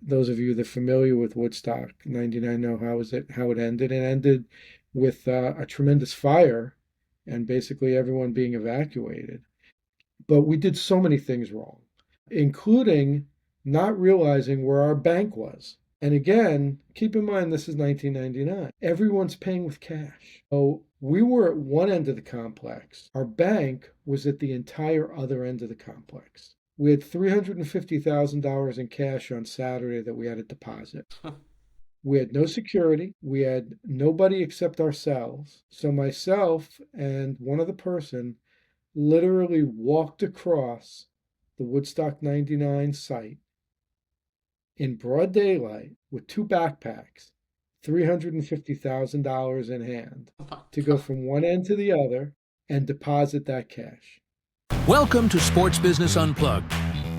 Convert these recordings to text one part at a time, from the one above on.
Those of you that are familiar with Woodstock 99 know how it ended. It ended with a tremendous fire and basically everyone being evacuated. But we did so many things wrong, including not realizing where our bank was. And again, keep in mind this is 1999. Everyone's paying with cash. So we were at one end of the complex. Our bank was at the entire other end of the complex. We had $350,000 in cash on Saturday that we had to deposit. We had no security. We had nobody except ourselves. So myself and one other person literally walked across the Woodstock 99 site in broad daylight with two backpacks, $350,000 in hand, Oh my to go God. from one end to the other and deposit that cash. Welcome to Sports Business Unplugged,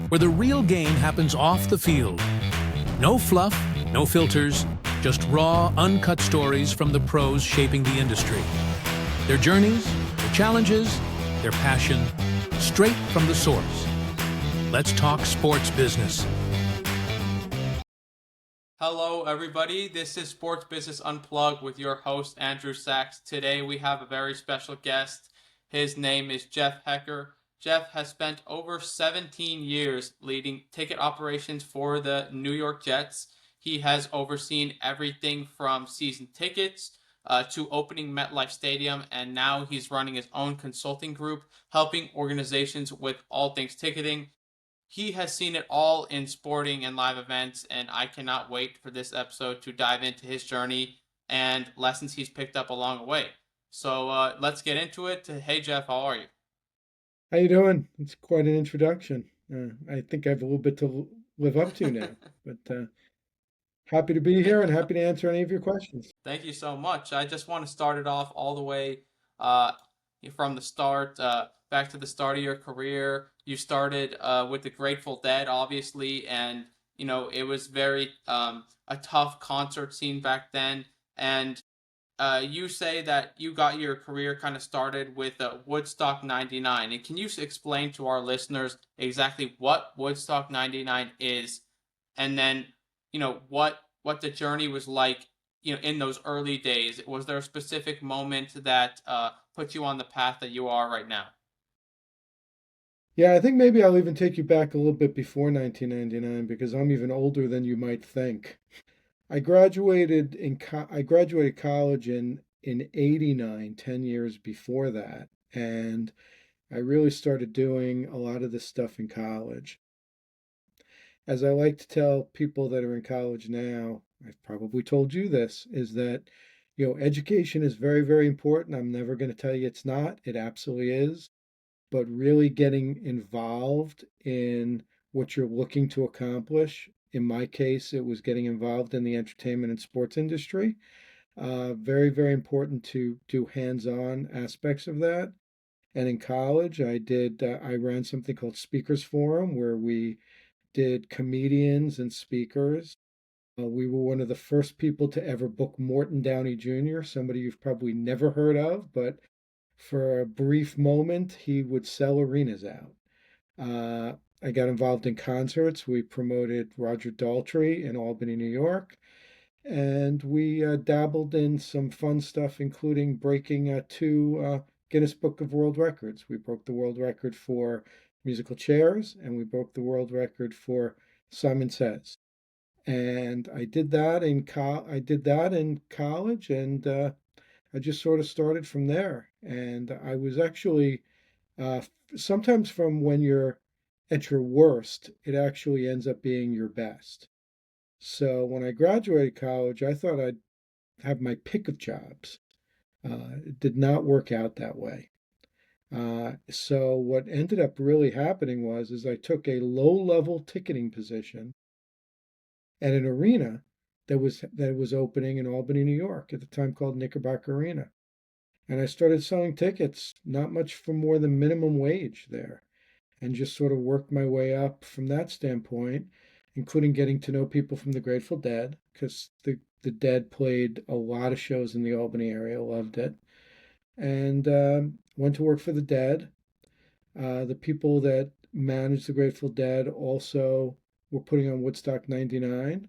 where the real game happens off the field. No fluff, no filters, just raw, uncut stories from the pros shaping the industry. Their journeys, their challenges, their passion, straight from the source. Let's talk sports business. Hello, everybody. This is Sports Business Unplugged with your host, Andrew Sachs. Today, we have a very special guest. His name is Jeff Hecker. Jeff has spent over 17 years leading ticket operations for the New York Jets. He has overseen everything from season tickets to opening MetLife Stadium, and now he's running his own consulting group, helping organizations with all things ticketing. He has seen it all in sporting and live events, and I cannot wait for this episode to dive into his journey and lessons he's picked up along the way. So let's get into it. Hey, Jeff, how are you? How you doing? It's quite an introduction. I think I have a little bit to live up to now, but happy to be here and happy to answer any of your questions. Thank you so much. I just want to start it off all the way uh, from the start, back to the start of your career. You started with the Grateful Dead, obviously, and it was very a tough concert scene back then. And you say that you got your career kind of started with Woodstock 99. And can you explain to our listeners exactly what Woodstock 99 is, and then, what the journey was like, in those early days? Was there a specific moment that put you on the path that you are right now? Yeah, I think maybe I'll even take you back a little bit before 1999 because I'm even older than you might think. I graduated college in 89, 10 years before that, and I really started doing a lot of this stuff in college. As I like to tell people that are in college now, I've probably told you this, is that education is very, very important. I'm never going to tell you it's not. It absolutely is. But really getting involved in what you're looking to accomplish. In my case, it was getting involved in the entertainment and sports industry. Very, very important to do hands-on aspects of that. And in college, I ran something called Speakers Forum where we did comedians and speakers. We were one of the first people to ever book Morton Downey Jr., somebody you've probably never heard of, but for a brief moment, he would sell arenas out. I got involved in concerts. We promoted Roger Daltrey in Albany, New York, and we dabbled in some fun stuff, including breaking two Guinness Book of World Records. We broke the world record for musical chairs, and we broke the world record for Simon Says. And I did that in college, and I just sort of started from there. And I was actually uh, sometimes from when you're at your worst, it actually ends up being your best. So when I graduated college, I thought I'd have my pick of jobs. It did not work out that way. So what ended up really happening is I took a low-level ticketing position at an arena that was opening in Albany, New York, at the time called Knickerbocker Arena. And I started selling tickets, not much for more than minimum wage there, and just sort of worked my way up from that standpoint, including getting to know people from the Grateful Dead, because the Dead played a lot of shows in the Albany area, loved it, and went to work for the Dead. The people that managed the Grateful Dead also were putting on Woodstock 99,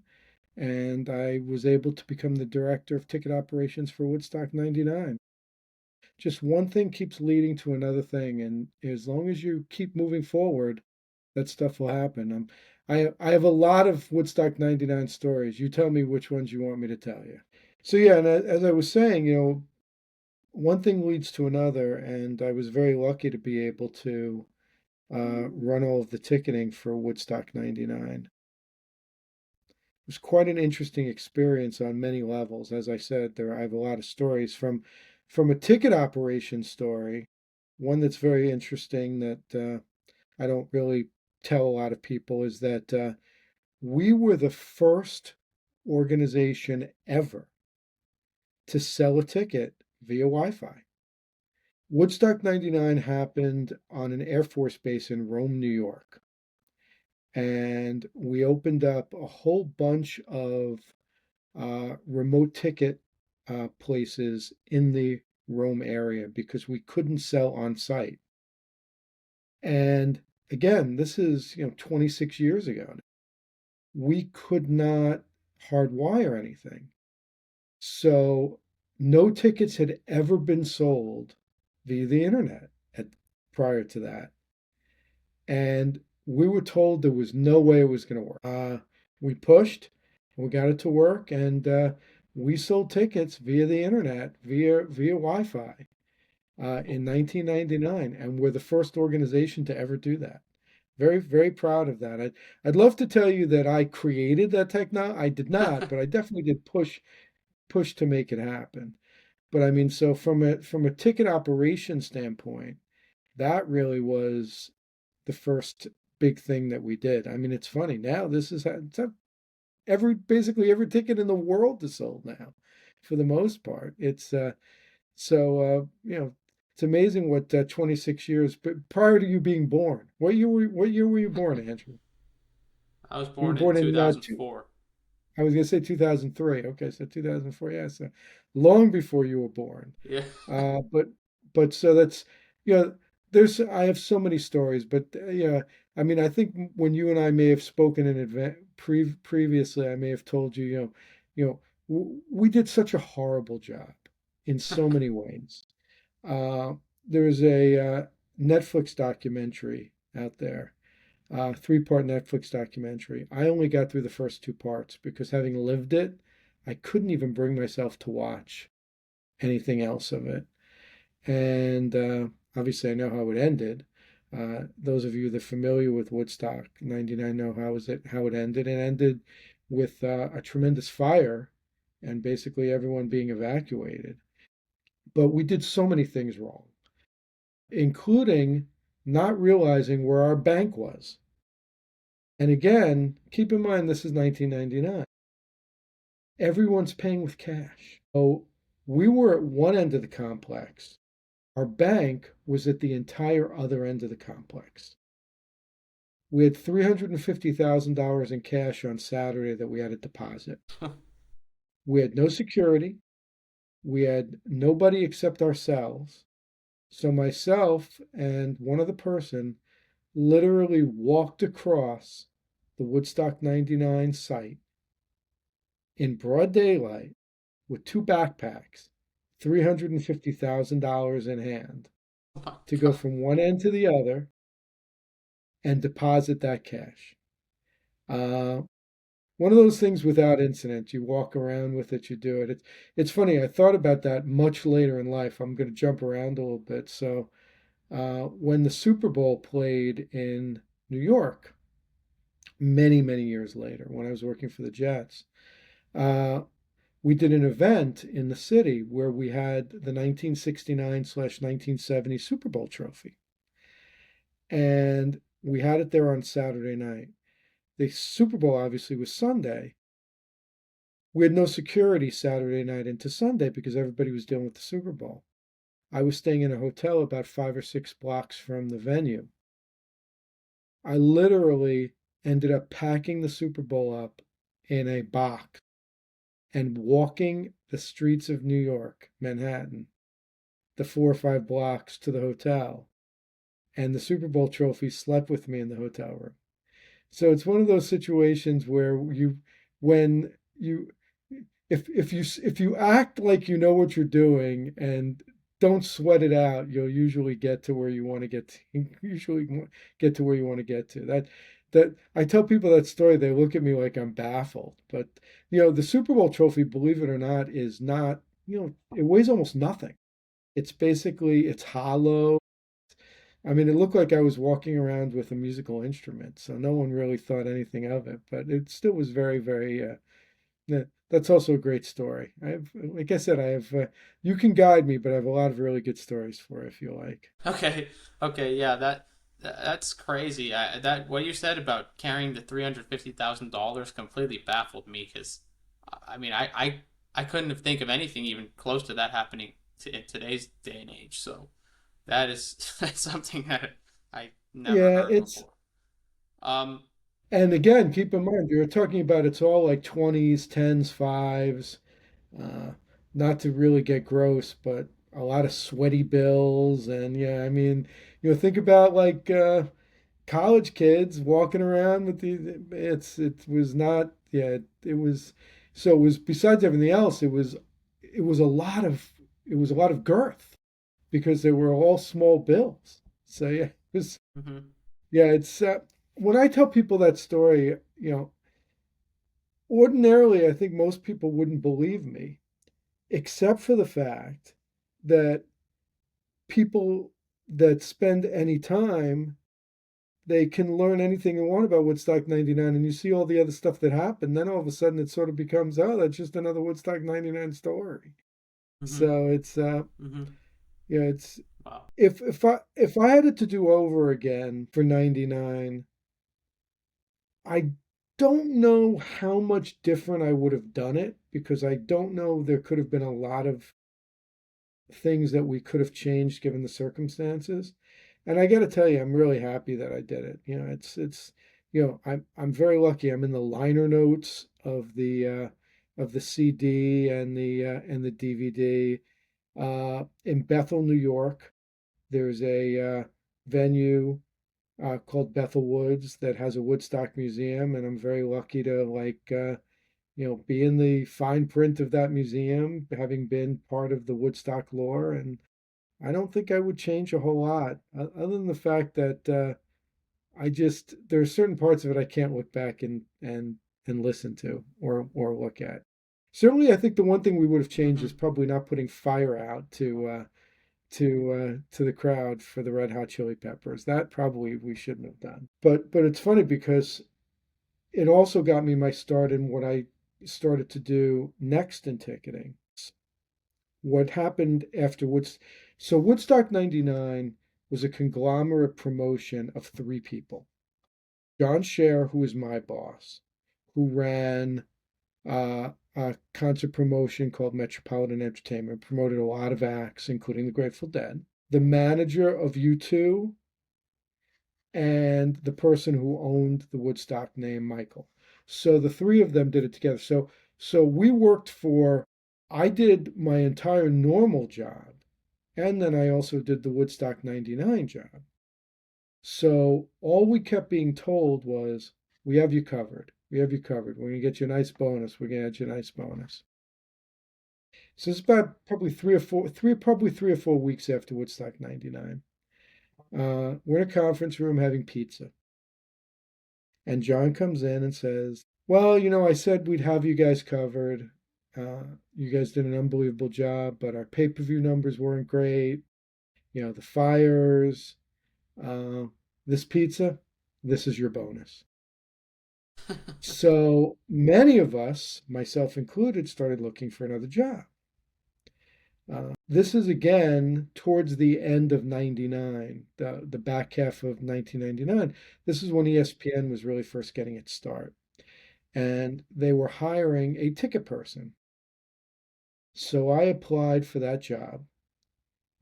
and I was able to become the director of ticket operations for Woodstock 99. Just one thing keeps leading to another thing, and as long as you keep moving forward, that stuff will happen. I have a lot of Woodstock 99 stories. You tell me which ones you want me to tell you. So yeah, and as I was saying, one thing leads to another, and I was very lucky to be able to run all of the ticketing for Woodstock 99. It was quite an interesting experience on many levels. As I said, I have a lot of stories from a ticket operation story. One that's very interesting that I don't really tell a lot of people is that we were the first organization ever to sell a ticket via Wi-Fi. Woodstock 99 happened on an Air Force base in Rome, New York. And we opened up a whole bunch of remote ticket places in the Rome area because we couldn't sell on site. And again, this is 26 years ago. We could not hardwire anything. So no tickets had ever been sold via the internet prior to that. And we were told there was no way it was going to work. We pushed, we got it to work, and we sold tickets via the internet, via Wi-Fi, in 1999, and we're the first organization to ever do that. Very, very proud of that. I'd love to tell you that I created that technology. I did not, but I definitely did push to make it happen. But I mean, so from a ticket operation standpoint, that really was the first big thing that we did. I mean, it's funny now. Basically every ticket in the world is sold now, for the most part. It's it's amazing what 26 years. But prior to you being born, what year were you born, Andrew? I was You were born in born in 2004. I was gonna say 2003. Okay, so 2004. Yeah, so long before you were born. Yeah. But so that's you know there's I have so many stories, but yeah, I mean I think when you and I may have spoken in previously, I may have told you we did such a horrible job in so many ways. Uh, there's a Netflix documentary out there, 3-part Netflix documentary. I only got through the first 2 parts because having lived it, I couldn't even bring myself to watch anything else of it. And obviously, I know how it ended. Those of you that are familiar with Woodstock '99 know how it ended. It ended with a tremendous fire and basically everyone being evacuated. But we did so many things wrong, including not realizing where our bank was. And again, keep in mind this is 1999. Everyone's paying with cash. So we were at one end of the complex. Our bank was at the entire other end of the complex. We had $350,000 in cash on Saturday that we had to deposit. We had no security. We had nobody except ourselves. So myself and one other person literally walked across the Woodstock 99 site in broad daylight with 2 backpacks, $350,000 in hand, Oh my to go God. from one end to the other and deposit that cash. Uh, One of those things without incident. You walk around with it, you do it. It's funny. I thought about that much later in life. I'm going to jump around a little bit. So when the Super Bowl played in New York, many many years later, when I was working for the Jets, uh, we did an event in the city where we had the 1969/1970 Super Bowl trophy, and we had it there on Saturday night. The Super Bowl obviously was Sunday. We had no security Saturday night into Sunday because everybody was dealing with the Super Bowl. I was staying in a hotel about 5 or 6 blocks from the venue. I literally ended up packing the Super Bowl up in a box and walking the streets of New York, Manhattan, the 4 or 5 blocks to the hotel. And the Super Bowl trophy slept with me in the hotel room. So it's one of those situations where when you, if you act like you know what you're doing and don't sweat it out, you'll usually get to where you want to get to, usually get to where you want to get to. That I tell people that story, they look at me like I'm baffled. But the Super Bowl trophy, believe it or not, is not, it weighs almost nothing. It's hollow. I mean, it looked like I was walking around with a musical instrument, so no one really thought anything of it, but it still was very, very, yeah, that's also a great story. Like I said, you can guide me, but I have a lot of really good stories for you if you like. Okay, okay, yeah, that's crazy. That what you said about carrying the $350,000 completely baffled me because, I mean, I couldn't have think of anything even close to that happening in today's day and age. So that is that's something that I never Yeah, heard before. Um, and again, keep in mind, you're talking about it's all like 20s, 10s, fives, uh, not to really get gross, but a lot of sweaty bills. And yeah, I mean, think about like, college kids walking around with it was not, yeah, it was, so it was, besides everything else, it was a lot of girth because they were all small bills. So yeah, it was, mhm, yeah, it's, when I tell people that story, ordinarily I think most people wouldn't believe me, except for the fact that people that spend any time, they can learn anything you want about Woodstock 99, and you see all the other stuff that happened, then all of a sudden it sort of becomes, oh, that's just another Woodstock 99 story. mhm, So it's, mhm. it's, Wow. if I had it to do over again for 99, I don't know how much different I would have done it, because I don't know, there could have been a lot of things that we could have changed given the circumstances. And I got to tell you, I'm really happy that I did it. I'm very lucky. I'm in the liner notes of the CD and the DVD. In Bethel, New York, there's a venue called Bethel Woods that has a Woodstock museum, and I'm very lucky to be in the fine print of that museum, having been part of the Woodstock lore. And I don't think I would change a whole lot, other than the fact that there are certain parts of it I can't look back and listen to or look at. Certainly, I think the one thing we would have changed is Mhm, probably not putting fire out to the crowd for the Red Hot Chili Peppers. That probably we shouldn't have done. But it's funny because it also got me my start in what I started to do next in ticketing. What happened afterwards? So Woodstock 99 was a conglomerate promotion of three people. John Scher, who was my boss, who ran a concert promotion called Metropolitan Entertainment, promoted a lot of acts, including the Grateful Dead. The manager of U2, and the person who owned the Woodstock name, Michael. So the three of them did it together. So we worked for, I did my entire normal job, and then I also did the Woodstock 99 job. So all we kept being told was, we have you covered. We have you covered. We're going to get you a nice bonus. We're going to get you a nice bonus. So it's about probably 3 or 4 weeks after Woodstock 99. We're in a conference room having pizza. And John comes in and says, well, I said we'd have you guys covered. You guys did an unbelievable job, but our pay per view numbers weren't great. The fires, uh, this pizza, this is your bonus. So many of us, myself included, started looking for another job. This is again towards the end of 99, the back half of 1999. This is when ESPN was really first getting its start, and they were hiring a ticket person. So I applied for that job.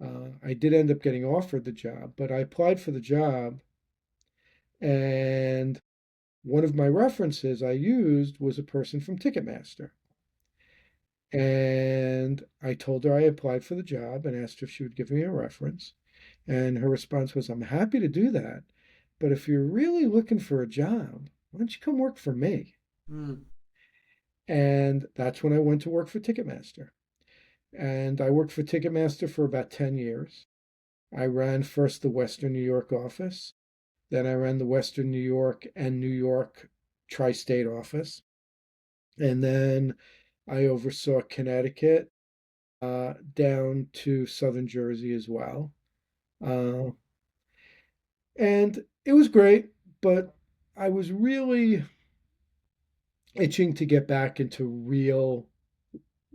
I did end up getting offered the job, but I applied for the job, and one of my references I used was a person from Ticketmaster. And I told her I applied for the job and asked her if she would give me a reference. And her response was, I'm happy to do that. But if you're really looking for a job, why don't you come work for me? Mm. And that's when I went to work for Ticketmaster. And I worked for Ticketmaster for about 10 years. I ran first the Western New York office, then I ran the Western New York and New York tri state office. And then I oversaw Connecticut down to Southern Jersey as well. Uh, and it was great, but I was really itching to get back into real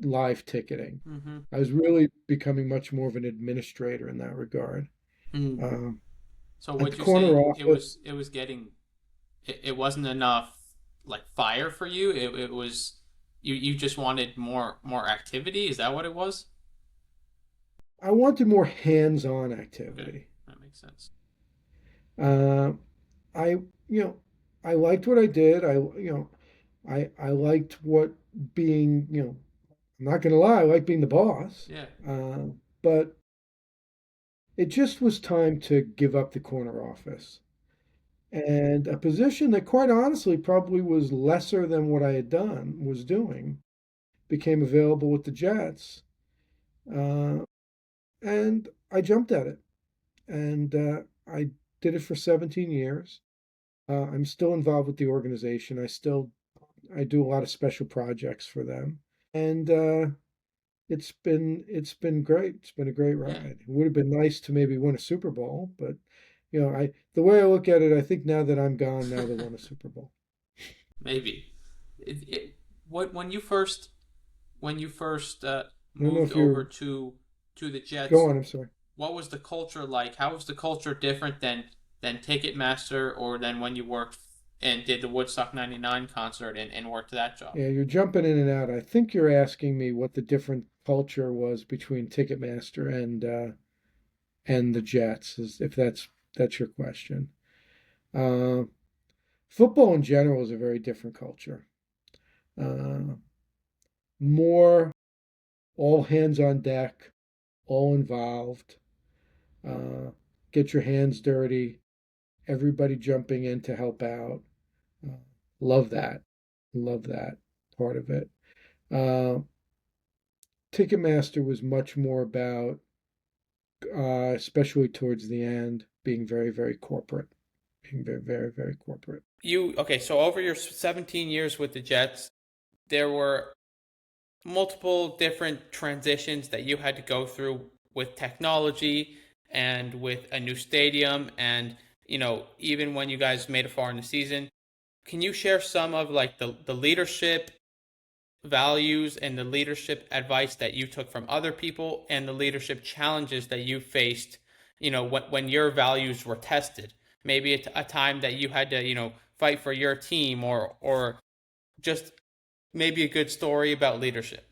live ticketing. Mm-hmm. I was really becoming much more of an administrator in that regard. Mm. Um, So at would the you corner say office, it was getting it wasn't enough like fire for you? It was you just wanted more activity? Is that what it was? I wanted more hands-on Okay, activity. that makes sense. Uh, I, I liked what I did. I liked what being, I'm not gonna lie, I like being the boss. Yeah, But it just was time to give up the corner office. And a position that quite honestly probably was lesser than what I was doing, became available with the Jets. Uh, and I jumped at it. And I did it for 17 years. I'm still involved with the organization. I do a lot of special projects for them. And it's been great. It's been a great yeah, ride. It would have been nice to maybe win a Super Bowl, but I the way I look at it, I think now that I'm gone, now they won a Super Bowl. maybe. What when you first I don't know moved if you're over to the go Jets, on. I'm sorry. what was the culture like? How was the culture different than Ticketmaster or than when you worked and did the Woodstock '99 concert and worked that job? Yeah, you're jumping in and out. I think you're asking me what the different culture was between Ticketmaster and the Jets, if that's your question. Uh, Football in general is a very different culture. Uh, More all hands on deck, all involved. Uh, get your hands dirty. Everybody jumping in to help out. Uh, love that. Love that part of it. Uh, Ticketmaster was much more about, especially towards the end, being very, very corporate. Being very, very, very corporate. You okay? So over your 17 years with the Jets, there were multiple different transitions that you had to go through with technology and with a new stadium and even when you guys made it far in the season, can you share some of like the leadership values and the leadership advice that you took from other people and the leadership challenges that you faced, when your values were tested? Maybe a time that you had to, fight for your team or just maybe a good story about leadership.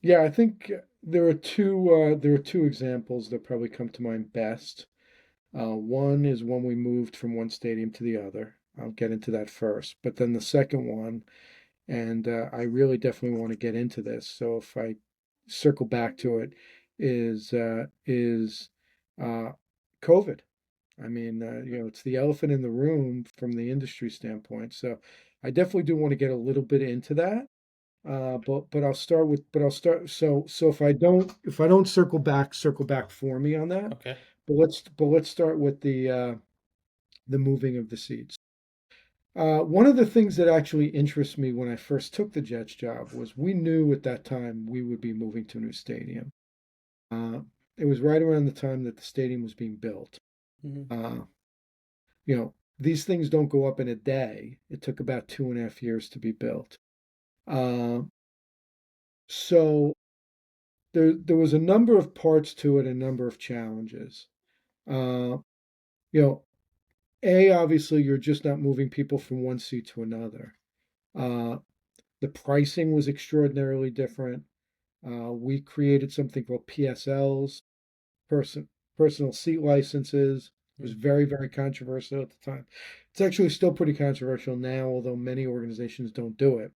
Yeah, I think there are two examples that probably come to mind best. One is when we moved from one stadium to the other. I'll get into that first. But then the second one, and I really definitely want to get into this. So if I circle back to it, is uh, COVID. I mean, it's the elephant in the room from the industry standpoint. So I definitely do want to get a little bit into that. But I'll start. So if I don't circle back for me on that. Okay. But let's start with the moving of the seats. One of the things that actually interests me when I first took the Jets job was we knew at that time we would be moving to a new stadium. Uh, it was right around the time that the stadium was being built. Mm-hmm. Uh, these things don't go up in a day. It took about 2.5 years to be built. Uh, so there was a number of parts to it, a number of challenges. Uh, you know, obviously you're just not moving people from one seat to another. Uh, the pricing was extraordinarily different. We created something called PSLs, person personal seat licenses. It was very, very controversial at the time. It's actually still pretty controversial now, although many organizations don't do it.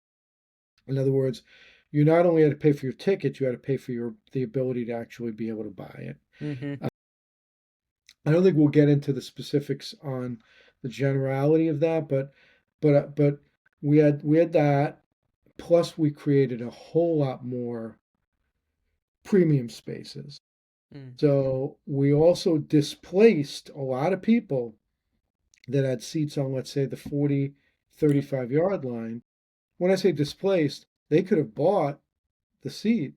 In other words, you not only had to pay for your ticket, you had to pay for the ability to actually be able to buy it. Mm-hmm. I don't think we'll get into the specifics on the generality of that, but we had that. Plus, we created a whole lot more premium spaces. Mm. So we also displaced a lot of people that had seats on, let's say, the 40, Yep. 35-yard line. When I say displaced, they could have bought the seat,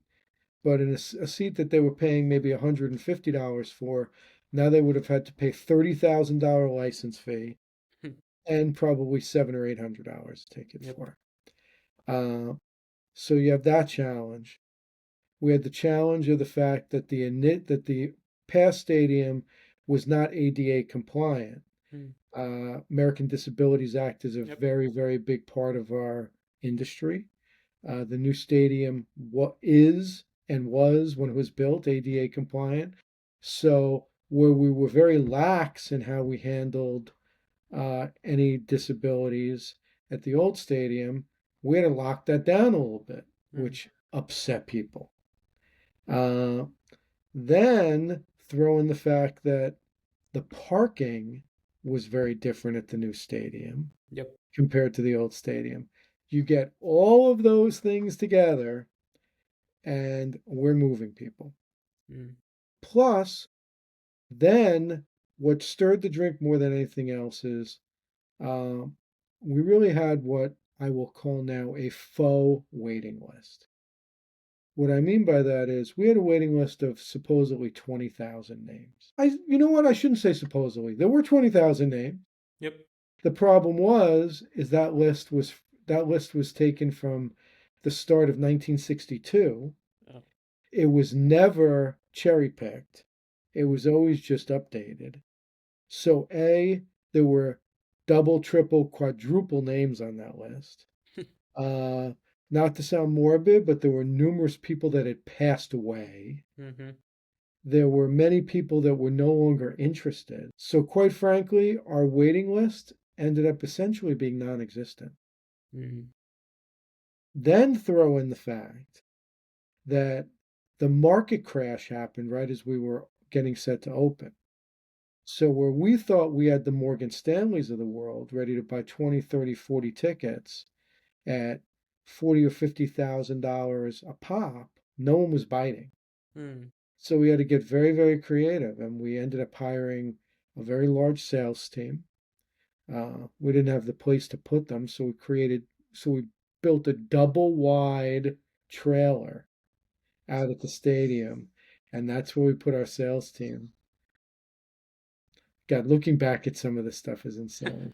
but in a seat that they were paying maybe $150 for, now they would have had to pay $30,000 license fee and probably $700 or $800 ticket Yep. for. Uh, so you have that challenge. We had the challenge of the fact that the past stadium was not ADA compliant. Mm. American Disabilities Act is a Yep. very, very big part of our industry. The new stadium what is and was when it was built ADA compliant. So where we were very lax in how we handled any disabilities at the old stadium, we had to lock that down a little bit, Mm. which upset people. Uh, then throw in the fact that the parking was very different at the new stadium Yep. compared to the old stadium. You get all of those things together, and we're moving people. Mm. Plus, then what stirred the drink more than anything else is we really had what I will call now a faux waiting list. What I mean by that is we had a waiting list of supposedly 20,000 names. You know what? I shouldn't say supposedly. There were 20,000 names. Yep. The problem is that list was taken from the start of 1962. Oh. It was never cherry picked. It was always just updated. So there were double, triple, quadruple names on that list. Uh, Not to sound morbid, but there were numerous people that had passed away. Mm-hmm. There were many people that were no longer interested. So, quite frankly, our waiting list ended up essentially being non existent. Mm. Then throw in the fact that the market crash happened right as we were getting set to open. So, where we thought we had the Morgan Stanleys of the world ready to buy 20, 30, 40 tickets at 40 or $50,000 a pop, no one was biting. Mm. So we had to get very, very creative, and we ended up hiring a very large sales team. We didn't have the place to put them, so we built a double wide trailer out at the stadium, and that's where we put our sales team. God, looking back at some of this stuff is insane.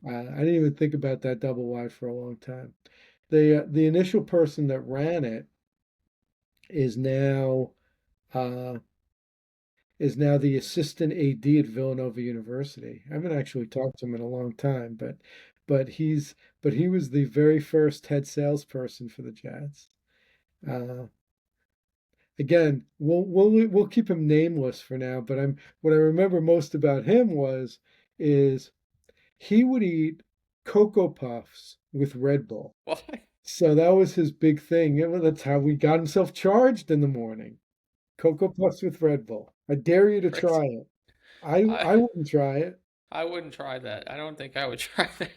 I didn't even think about that double wide for a long time. The initial person that ran it is now uh, is now the assistant AD at Villanova University. I haven't actually talked to him in a long time, but he's but he was the very first head salesperson for the Jets. Uh, Again, we'll keep him nameless for now. But what I remember most about him is he would eat Cocoa Puffs with Red Bull. What? So that was his big thing. That's how we got himself charged in the morning. Cocoa Puffs with Red Bull. I dare you to Crazy. try it. I I I wouldn't try it. I wouldn't try that. I don't think I would try that.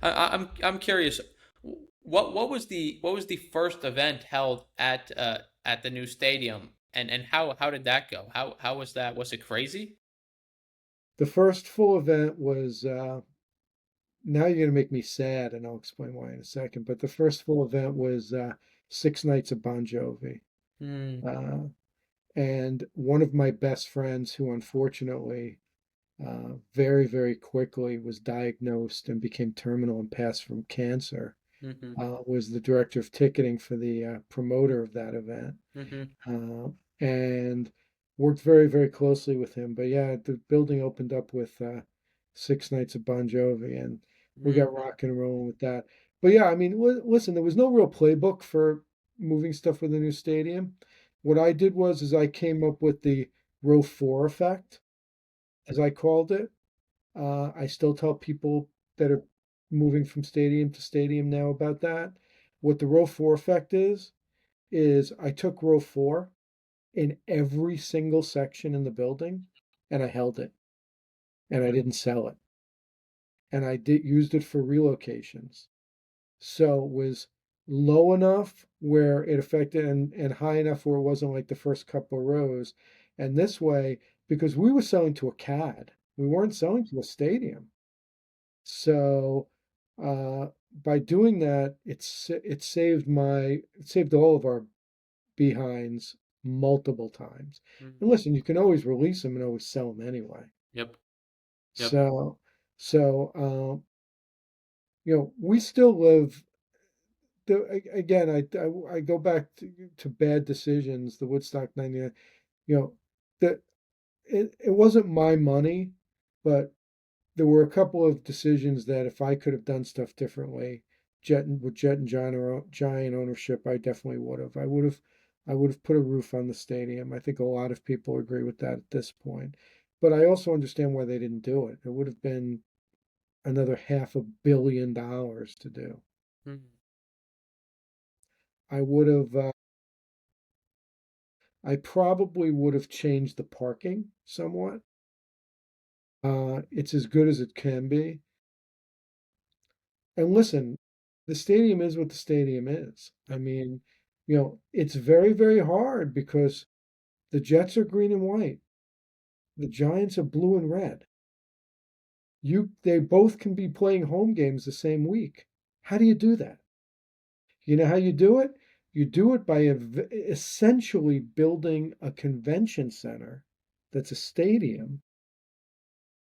I'm curious. What was the first event held at the new stadium, and how did that go? How was that? Was it crazy? The first full event was now you're gonna make me sad, and I'll explain why in a second. But the first full event was 6 nights of Bon Jovi. Hmm. Uh, and one of my best friends, who unfortunately very, very quickly was diagnosed and became terminal and passed from cancer, Mm-hmm. was the director of ticketing for the promoter of that event, Mm-hmm. uh, and worked very, very closely with him. But yeah, the building opened up with 6 nights of Bon Jovi, and we Mm. got rocking and rolling with that. But yeah, I mean, listen, there was no real playbook for moving stuff with the new stadium. What I did is I came up with the row four effect, as I called it. I still tell people that are moving from stadium to stadium now about that. What the row four effect is I took row four in every single section in the building and I held it. and I didn't sell it. And I did used it for relocations. So it was low enough where it affected and high enough where it wasn't like the first couple of rows. And this way, because we were selling to a CAD, we weren't selling to a stadium. So by doing that, it saved all of our behinds multiple times. And Mm-hmm. listen, you can always release them and always sell them anyway. Yep. Yep. So so we still live again, I go back to bad decisions, the Woodstock 99, you know, that it wasn't my money, but there were a couple of decisions that if I could have done stuff differently, Jet and Giant ownership, I definitely would have. I would have put a roof on the stadium. I think a lot of people agree with that at this point. But I also understand why they didn't do it. It would have been another $500 million to do. Mm-hmm. I would have I probably would have changed the parking somewhat. It's as good as it can be. And listen, the stadium is what the stadium is. I Yep. mean, it's very, very hard because the Jets are green and white. The Giants are blue and red. They both can be playing home games the same week. How do you do that? You know how you do it? You do it by essentially building a convention center that's a stadium,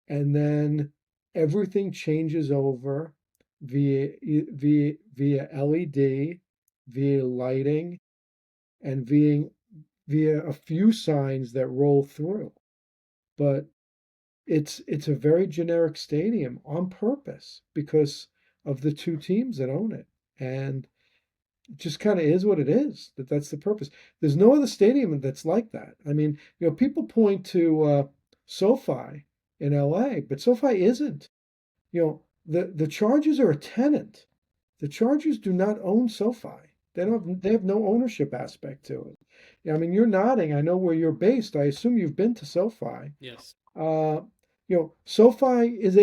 and then everything changes over via LED, via lighting, and via a few signs that roll through. But it's a very generic stadium on purpose because of the two teams that own it. And it just kind of is what it is. That's the purpose. There's no other stadium that's like that. I mean, people point to SoFi in LA, but SoFi isn't. The Chargers are a tenant. The Chargers do not own SoFi. They have no ownership aspect to it. Yeah, I mean, you're nodding. I know where you're based. I assume you've been to SoFi. Yes. Uh, SoFi is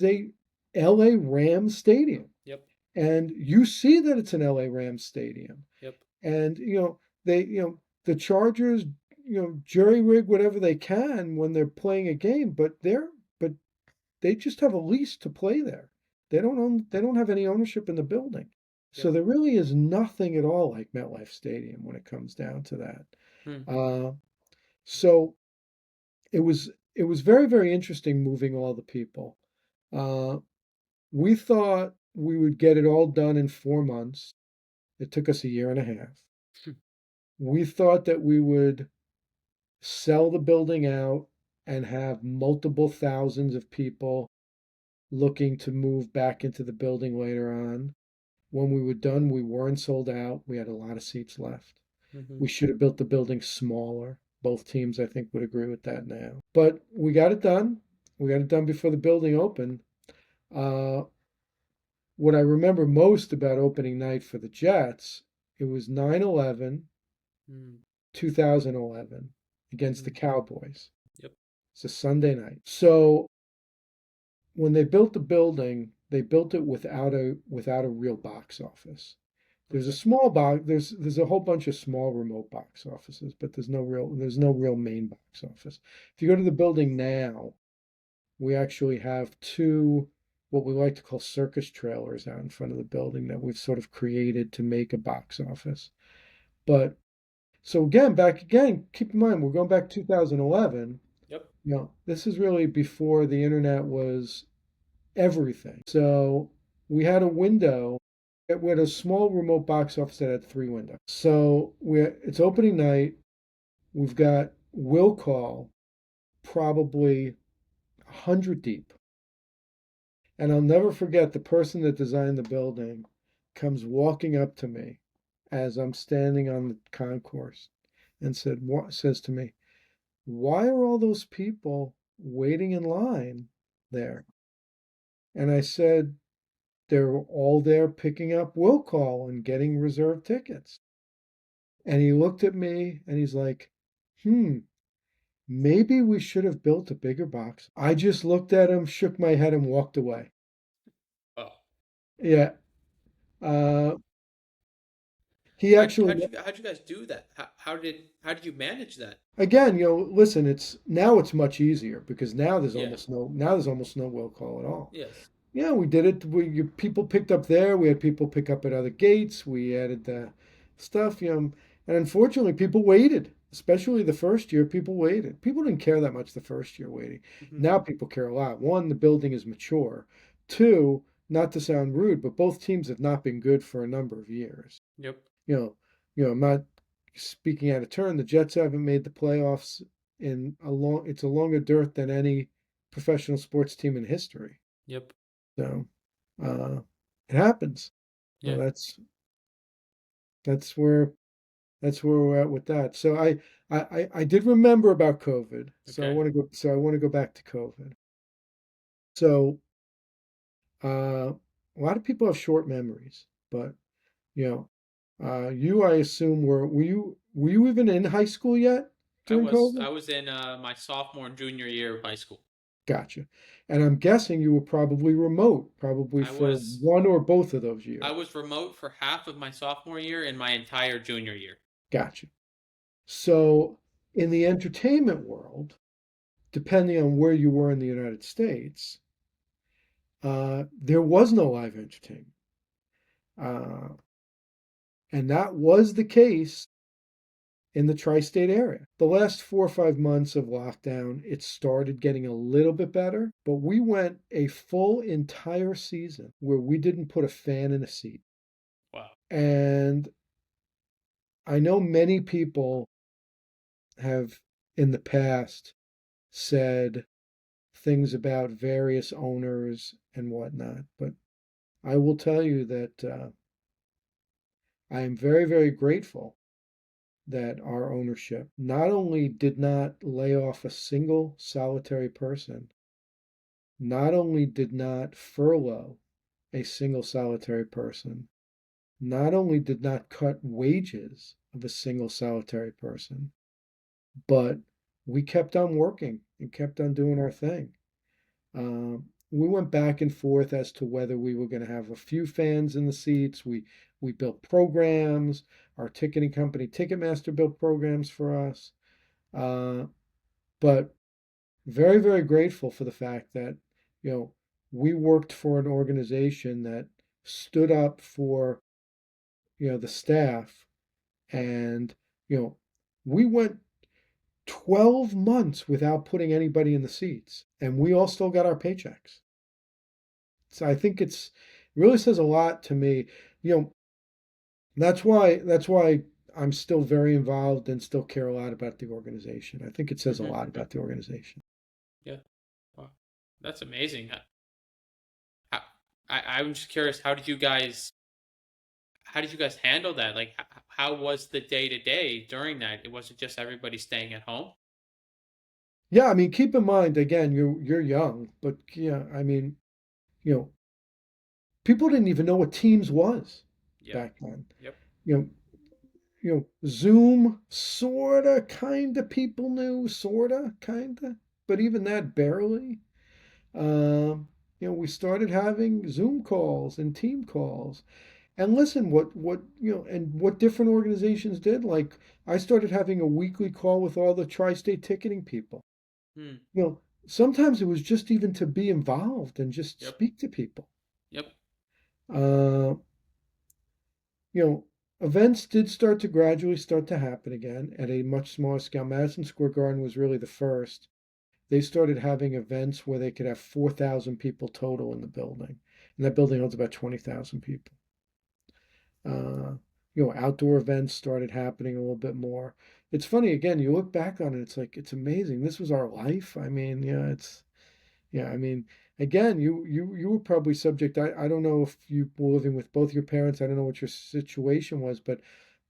a LA Rams stadium, Yep. and you see that it's an LA Rams stadium. Yep. And the Chargers jury rig whatever they can when they're playing a game, but they just have a lease to play there. They don't have any ownership in the building. So Yep. there really is nothing at all like MetLife Stadium when it comes down to that. Mm-hmm. Uh, so it was very, very interesting moving all the people. Uh, we thought we would get it all done in 4 months. It took us a year and a half. We thought that we would sell the building out and have multiple thousands of people looking to move back into the building later on. When we were done, we weren't sold out. We had a lot of seats left. Mm-hmm. We should have built the building smaller. Both teams, I think, would agree with that now. But we got it done. We got it done before the building opened. Uh, what I remember most about opening night for the Jets, it was 9/11, Mm-hmm. 2011 against the Mm-hmm. Cowboys. Yep. It's a Sunday night. So when they built the building, they built it without a real box office. There's a Okay. small box. There's a whole bunch of small remote box offices, but there's no real main box office. If you go to the building now, we actually have two what we like to call circus trailers out in front of the building that we've sort of created to make a box office. But so again, keep in mind we're going back to 2011. Yep. This is really before the internet was everything. So we had a window. We had a small remote box office that had three windows. So it's opening night. We've got will call probably 100 deep. And I'll never forget the person that designed the building comes walking up to me as I'm standing on the concourse and says to me, "Why are all those people waiting in line there?" And I said, "They're all there picking up will call and getting reserved tickets." And he looked at me and he's like, "Hmm." maybe we should have built a bigger box. I just looked at him, shook my head, and walked away. Oh, Yeah. Uh, he actually, how'd you guys do that? How did you manage that? again, listen, it's much easier because Yeah. now there's almost no will call at all. Yes. Yeah, we did it. People picked up there. We had people pick up at other gates. We added the stuff, and unfortunately, people waited. Especially the first year, people waited. People didn't care that much the first year waiting. Hmm. Now people care a lot. One, the building is mature. Two, not to sound rude, but both teams have not been good for a number of years. Yep. You know, I'm not speaking out of turn. The Jets haven't made the playoffs in a long. It's a longer dearth than any professional sports team in history. Yep. So uh, it happens. So Yeah. that's where we're at with that. So I did remember about COVID. So I Okay. want to go. So I want to go back to COVID. So a lot of people have short memories, but you know, you I assume were you even in high school yet during COVID? I was in my sophomore and junior year of high school. Gotcha. And I'm guessing you were probably remote, probably I for was one or both of those I years. was remote for half of my sophomore year and my entire junior year. Gotcha. So, in the entertainment world, depending on where you were in the United States, there was no live entertainment. Uh, and that was the case in the tri state area. The last 4 or 5 months of lockdown, it started getting a little bit better, but we went a full entire season where we didn't put a fan in a seat. Wow. And I know many people have in the past said things about various owners and whatnot. But I will tell you that I am very, very grateful that our ownership not only did not lay off a single solitary person, not only did not furlough a single solitary person, not only did not cut wages of a single solitary person, but we kept on working and kept on doing our thing. We went back and forth as to whether we were going to have a few fans in the seats. We built programs. Our ticketing company, Ticketmaster, built programs for us. Uh, but very, very grateful for the fact that you know we worked for an organization that stood up for the staff, and we went 12 months without putting anybody in the seats, and we all still got our paychecks. So I think it really says a lot to me. You know, that's why I'm still very involved and still care a lot about the organization. I think it says a Hmm. lot about the organization. Yeah. Wow. That's amazing. I, I'm just curious. How did you guys handle that? Like, how was the day to day during that? It wasn't just everybody staying at home. Yeah, I mean, keep in mind again, you're young, but yeah, I mean, you know, people didn't even know what Teams was Yep. back then. Yep. You know, Zoom sorta, kinda people knew, sorta, kinda, but even that barely. We started having Zoom calls and team calls. And listen, and what different organizations did. Like, I started having a weekly call with all the tri-state ticketing people. Hmm. Sometimes it was just even to be involved and just Yep. speak to people. Yep. Uh, you know, Events did start to gradually start to happen again at a much smaller scale. Madison Square Garden was really the first. They started having events where they could have 4,000 people total in the building. And that building holds about 20,000 people. Uh, Outdoor events started happening a little bit more. It's funny, again, you look back on it, it's like, it's amazing. This was our life. I mean, yeah, I mean, again, you were probably subject. I don't know if you were living with both your parents. I don't know what your situation was, but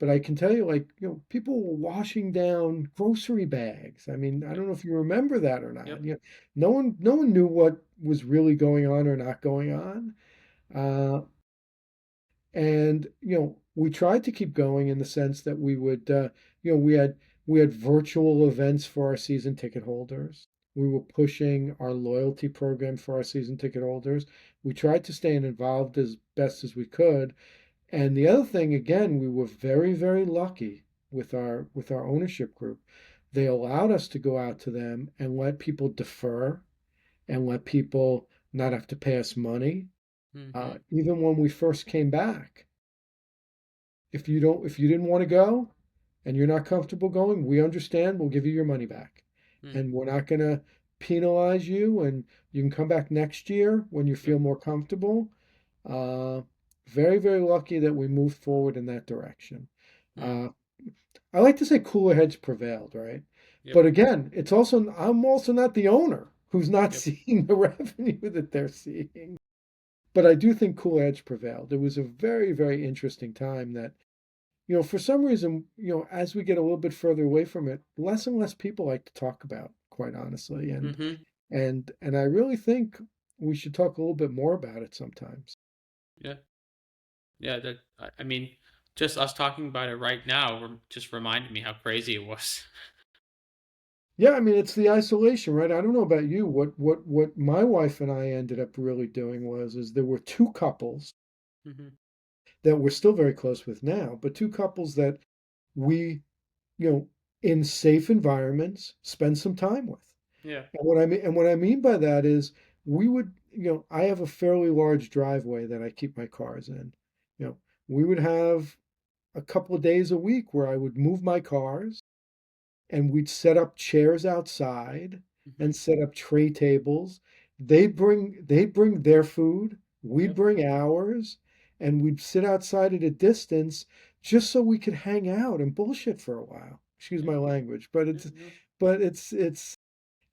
I can tell you, like, people were washing down grocery bags. I mean, I Yep. don't know if you remember that or not. Yep. No one knew what was really going on or not going on. Uh, and we tried to keep going in the sense that we would, we had We had virtual events for our season ticket holders. We were pushing our loyalty program for our season ticket holders. We tried to stay involved as best as we could. And the other thing, again, we were very, very lucky with our ownership group. They allowed us to go out to them and let people defer and let people not have to pay us money. Mm-hmm. Even when we first came back, if you didn't want to go and you're not comfortable going, we understand. We'll give you your money back, Mm, and we're not going to penalize you. And you can come back next year when you yep. feel more comfortable. Uh, Very, very lucky that we moved forward in that direction. Mm, Uh, I like to say cooler heads prevailed, right? yep. But again, it's also I'm also not the owner who's not Yep. seeing the revenue that they're seeing. But I do think cooler heads prevailed. It was a very, very interesting time that, for some reason, as we get a little bit further away from it, less and less people like to talk about, quite honestly. And Mm-hmm. and I really think we should talk a little bit more about it sometimes. Yeah. Yeah. I mean, just us talking about it right now just reminded me how crazy it was. Yeah, I mean it's the isolation, right? I don't know about you. What my wife and I ended up really doing was is there were two couples Mm-hmm. that we're still very close with now, but two couples that we, you know, in safe environments spend some time with. Yeah. And what I mean by that is we would, I have a fairly large driveway that I keep my cars in. You know, we would have a couple of days a week where I would move my cars and we'd set up chairs outside Mm-hmm. and set up tray tables. They bring their food, we'd Yep. bring ours, and we'd sit outside at a distance just so we could hang out and bullshit for a while. Excuse Yeah. my language, Yeah. No. but it's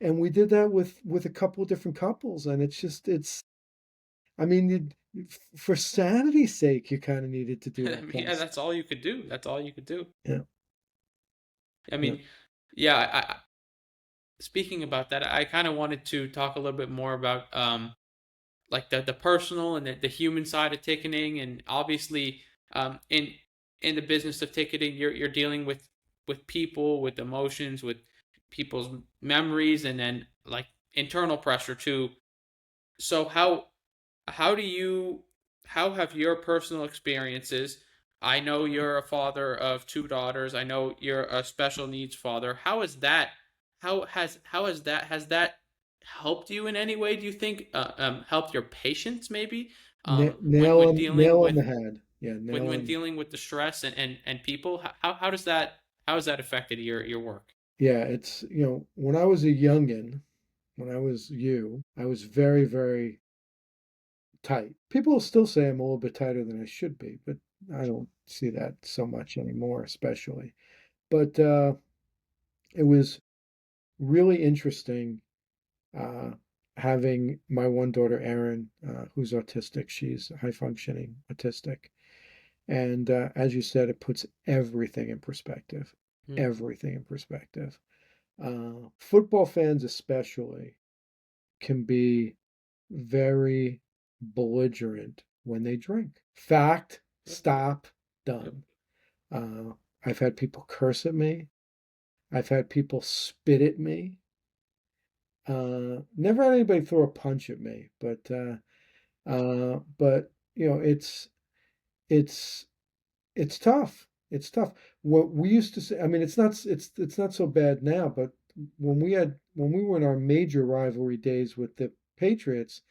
and we did that with a couple of different couples, and it's just it's I mean for sanity's sake, you kind of needed to do I that mean, kind yeah, of stuff. that's all you could do. That's all you could do. Yeah, I yeah, mean, yeah. Speaking about that, I kind of wanted to talk a little bit more about like the personal and the human side of ticketing, and obviously in the business of ticketing, you're dealing with people, with emotions, with people's memories, and then like internal pressure too. So how do you how have your personal experiences? I know you're a father of two daughters. I know you're a special needs father. Has that helped you in any way? Do you think helped your patients maybe nail when on dealing nail on with the head. Yeah, nail when on. dealing with the stress and people? How does that how has that affected your work? Yeah, it's, when I was a youngin, when I was I was very, very tight. People still say I'm a little bit tighter than I should be, but I don't see that so much anymore, especially. But it was really interesting uh, having my one daughter, Erin, who's autistic. She's high functioning autistic. And as you said, it puts everything in perspective. Mm, Everything in perspective. Football fans, especially, can be very belligerent when they drink. Fact, yep, stop, yep, done. Uh, I've had people curse at me. I've had people spit at me. Never had anybody throw a punch at me, but it's it's tough. It's tough. What we used to say, I mean, it's not so bad now, but when we were in our major rivalry days with the Patriots,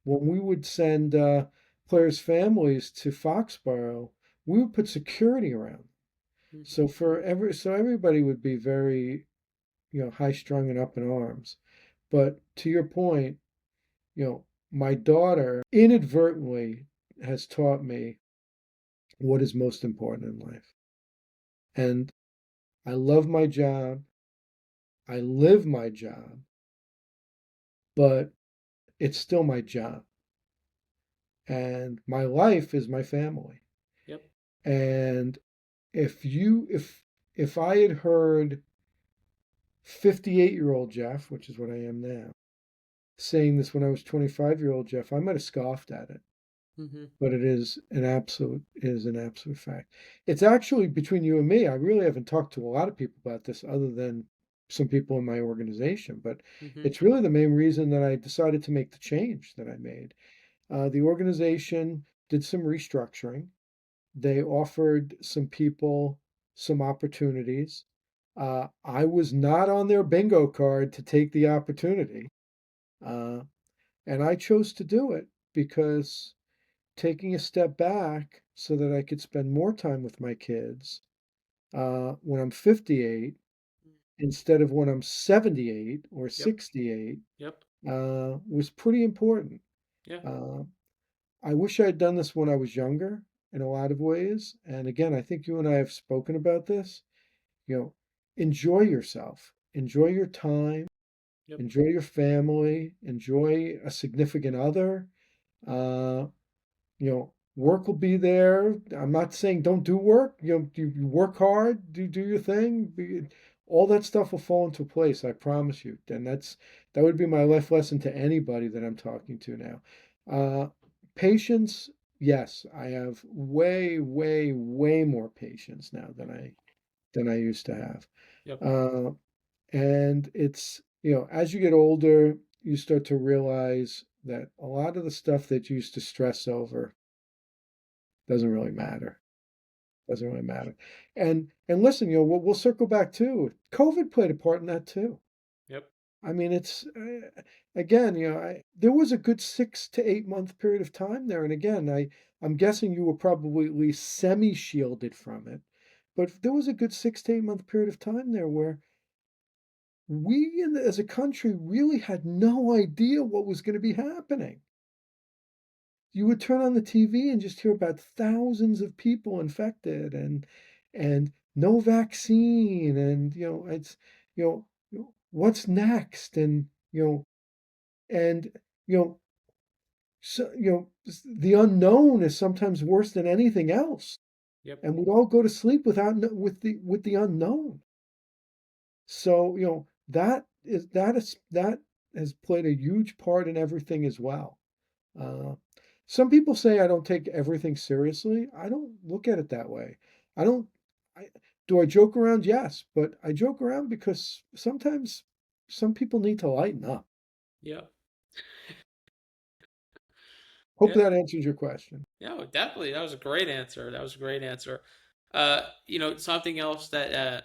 when we would send players' families to Foxborough, we would put security around. mhm, So everybody would be very, high strung and up in arms. But to your point, my daughter inadvertently has taught me what is most important in life. And I love my job. I live my job, but it's still my job. And my life is my family. yep, And if I had heard 58-year-old Jeff, which is what I am now, saying this when I was 25-year-old Jeff, I might have scoffed at it. Mhm. but it is an absolute fact. It's actually between you and me. I really haven't talked to a lot of people about this other than some people in my organization, but Mhm. it's really the main reason that I decided to make the change that I made. The organization did some restructuring. They offered some people some opportunities. I was not on their bingo card to take the opportunity, uh, and I chose to do it because taking a step back so that I could spend more time with my kids when I'm 58 instead of when I'm 78 or Yep. 68 Yep. was pretty important. Yeah. Uh, I wish I had done this when I was younger in a lot of ways. And again, I think you and I have spoken about this. You know, enjoy yourself, enjoy your time, Yep. enjoy your family, enjoy a significant other. Uh, work will be there. I'm not saying don't do work. You work hard, do your thing. All that stuff will fall into place. I promise you. And that would be my life lesson to anybody that I'm talking to now. Uh, Patience. Yes, I have way, way, way more patience now than I used to have. Yep. Uh, and it's, as you get older, you start to realize that a lot of the stuff that you used to stress over doesn't really matter. Doesn't really matter. And listen, we'll circle back too. COVID played a part in that too. Yep. I mean, it's again, there was a good 6 to 8 month period of time there, and again, I'm guessing you were probably at least semi-shielded from it, but there was a good 6 to 8 month period of time there where as a country really had no idea what was going to be happening. You would turn on the TV and just hear about thousands of people infected and no vaccine and it's what's next and you know so the unknown is sometimes worse than anything else, Yep. and we'd all go to sleep with the unknown. So that has played a huge part in everything as well. Uh, some people say I don't take everything seriously. I don't look at it that way. I don't. I, do I joke around? Yes, but I joke around because sometimes some people need to lighten up. Yep. Hope Yeah. that answers your question. Yeah. Definitely. That was a great answer. That was a great answer. Something else that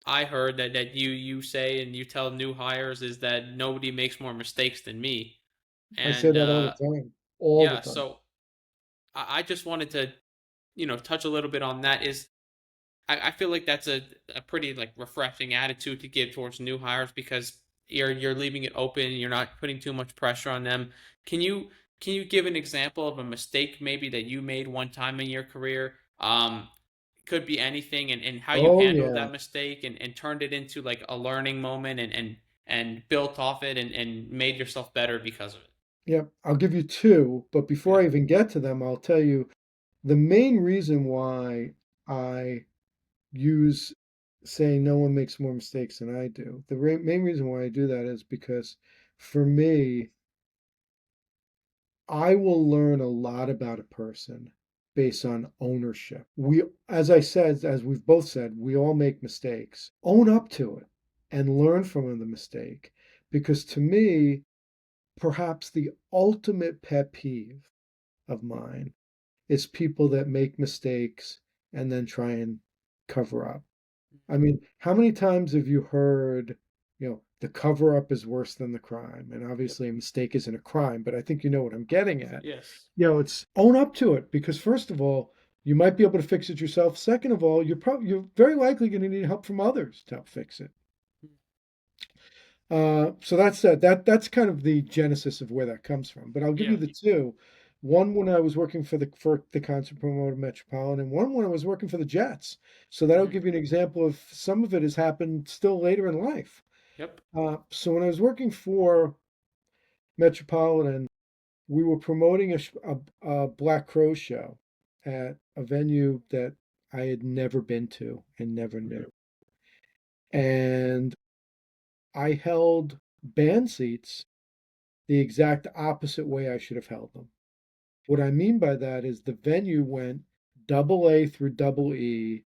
I heard that you say and you tell new hires is that nobody makes more mistakes than me. I say And that all the time, all the yeah, time. so I just wanted to, touch a little bit on that. I feel like that's a pretty like refreshing attitude to give towards new hires because you're leaving it open, you're not putting too much pressure on them. Can you can you give an example of a mistake maybe that you made one time in your career? Could be anything and how you Oh handled yeah, that mistake and turned it into like a learning moment and built off it and made yourself better because of it. yep. I'll give you two, but before Yeah. I even get to them, I'll tell you the main reason why I use saying no one makes more mistakes than I do. The main reason why I do that is because for me, I will learn a lot about a person based on ownership. As we've both said, we all make mistakes. Own up to it and learn from the mistake. Because to me, perhaps the ultimate pet peeve of mine is people that make mistakes and then try and cover up. I mean, how many times have you heard, the cover up is worse than the crime? And Yep. obviously, a mistake isn't a crime, but I think you know what I'm getting at. Yes. It's own up to it because, first of all, you might be able to fix it yourself. Second of all, you're very likely going to need help from others to help fix it. So that's kind of the genesis of where that comes from. But I'll give you Yeah. the two. One when I was working for the concert promoter Metropolitan, and one when I was working for the Jets. So that'll Hmm. give you an example of some of it has happened still later in life. Yep. So when I was working for Metropolitan, we were promoting a Black Crow show at a venue that I had never been to and never knew. And I held band seats the exact opposite way I should have held them. What I mean by that is the venue went double A through double E,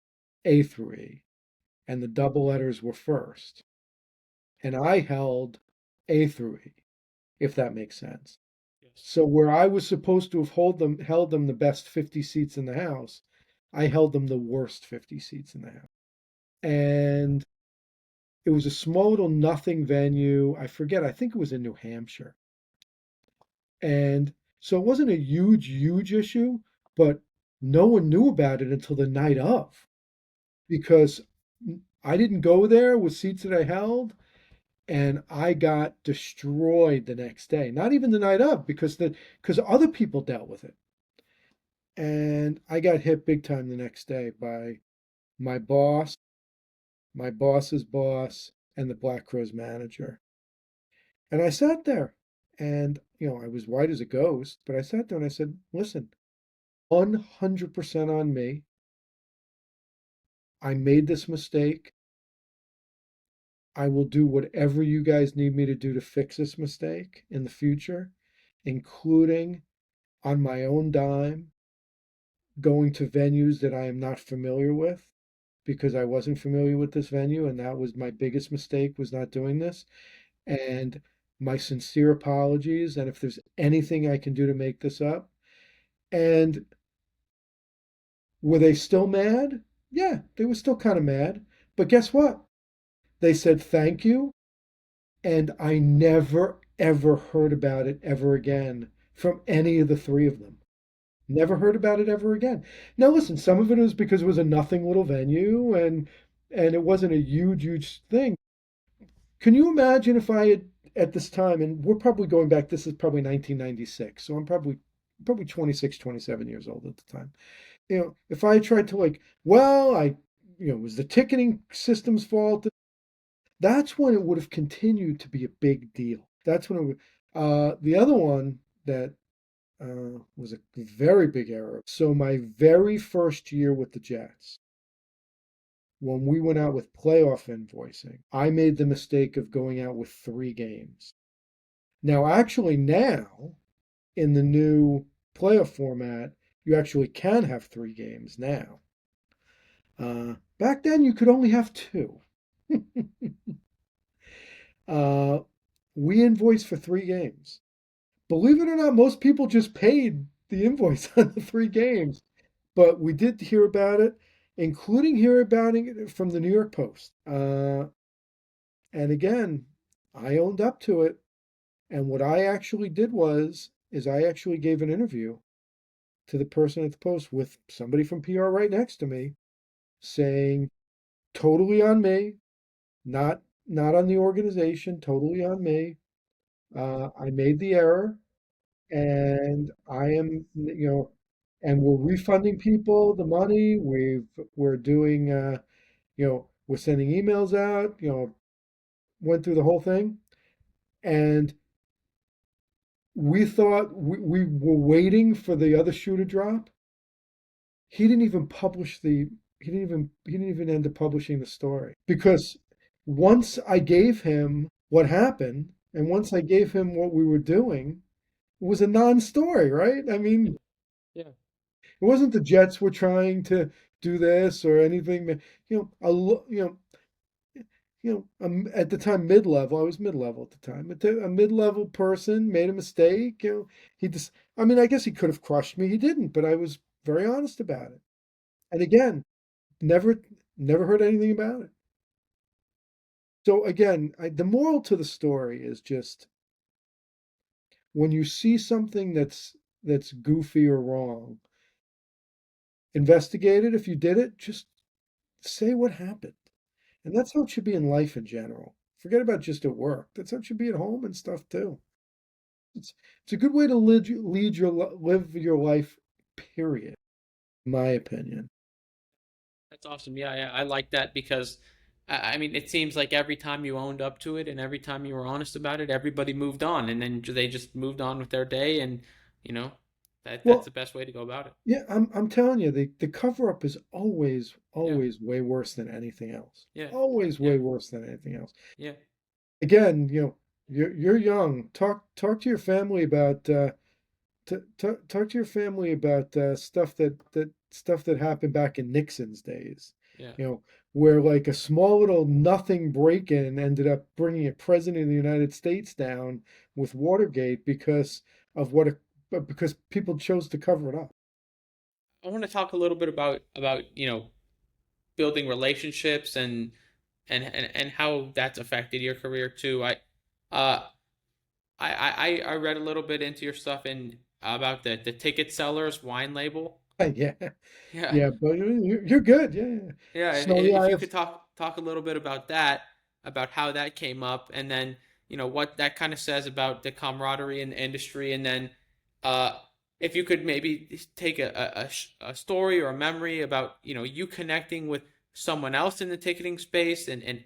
A through E, and the double letters were first. And I held A through E, if that makes sense. Yes. So where I was supposed to have held them the best 50 seats in the house, I held them the worst 50 seats in the house. And it was a small little nothing venue. I forget, I think it was in New Hampshire. And so it wasn't a huge, huge issue, but no one knew about it until the night of because I didn't go there with seats that I held and I got destroyed the next day. Not even the night of because other people dealt with it. And I got hit big time the next day by my boss, my boss's boss, and the Black Crowes manager. And I sat there and, I was white as a ghost, but I sat there and I said, listen, 100% on me. I made this mistake. I will do whatever you guys need me to do to fix this mistake in the future, including on my own dime, going to venues that I am not familiar with because I wasn't familiar with this venue. And that was my biggest mistake was not doing this. And my sincere apologies. And if there's anything I can do to make this up. And were they still mad? Yeah, they were still kind of mad. But guess what? They said thank you. And I never, ever heard about it ever again from any of the three of them. Never heard about it ever again. Now, listen, some of it was because it was a nothing little venue and it wasn't a huge, huge thing. Can you imagine if I had at this time, and we're probably going back, this is probably 1996, so I'm probably 26, 27 years old at the time. If I had tried to it was the ticketing system's fault. That's when it would have continued to be a big deal. That's when it would. The other one that was a very big error. So my very first year with the Jets, when we went out with playoff invoicing, I made the mistake of going out with 3 games. Now, actually, now in the new playoff format, you actually can have 3 games now. Back then, you could only have two. uh, we invoiced for 3 games. Believe it or not, most people just paid the invoice on the 3 games. But we did hear about it, including hear about it from the New York Post. And again, I owned up to it. And what I actually did is I actually gave an interview to the person at the Post with somebody from PR right next to me, saying totally on me, not on the organization, totally on me. I made the error, and I am, and we're refunding people the money. We're doing, we're sending emails out. Went through the whole thing, and we thought we were waiting for the other shoe to drop. He didn't even publish the. He didn't even end up publishing the story because once I gave him what happened, and once I gave him what we were doing, it was a non-story, right? I mean, Yeah. it wasn't the Jets were trying to do this or anything. At the time mid-level. I was mid-level at the time. A mid-level person made a mistake. He just. I mean, I guess he could have crushed me. He didn't, but I was very honest about it. And again, never, never heard anything about it. So again, the moral to the story is just when you see something that's goofy or wrong, investigate it. If you did it, just say what happened. And that's how it should be in life in general. Forget about just at work. That's how it should be at home and stuff too. It's it's a good way to live your life, period, in my opinion. That's awesome. Yeah, I like that because I mean, it seems like every time you owned up to it and every time you were honest about it, everybody moved on, and then they just moved on with their day, and you know, that's Well, the best way to go about it. yeah, I'm telling you, the cover up is always, Yeah, always way worse than anything else. yeah, Always yeah, way worse than anything else. yeah, Again, you're young. Talk to your family about Talk to your family about stuff that happened back in Nixon's days. Yeah. You know, where like a small little nothing break-in ended up bringing a president of the United States down with Watergate because of because people chose to cover it up. I want to talk a little bit about building relationships and how that's affected your career too. Uh I read a little bit into your stuff in about the ticket sellers wine label. Yeah, Yeah. yeah, but you're good. Yeah, yeah. Yeah, So yeah, if I you have could talk a little bit about that, about how that came up, and then what that kind of says about the camaraderie in the industry, and then uh, if you could maybe take a story or a memory about you connecting with someone else in the ticketing space, and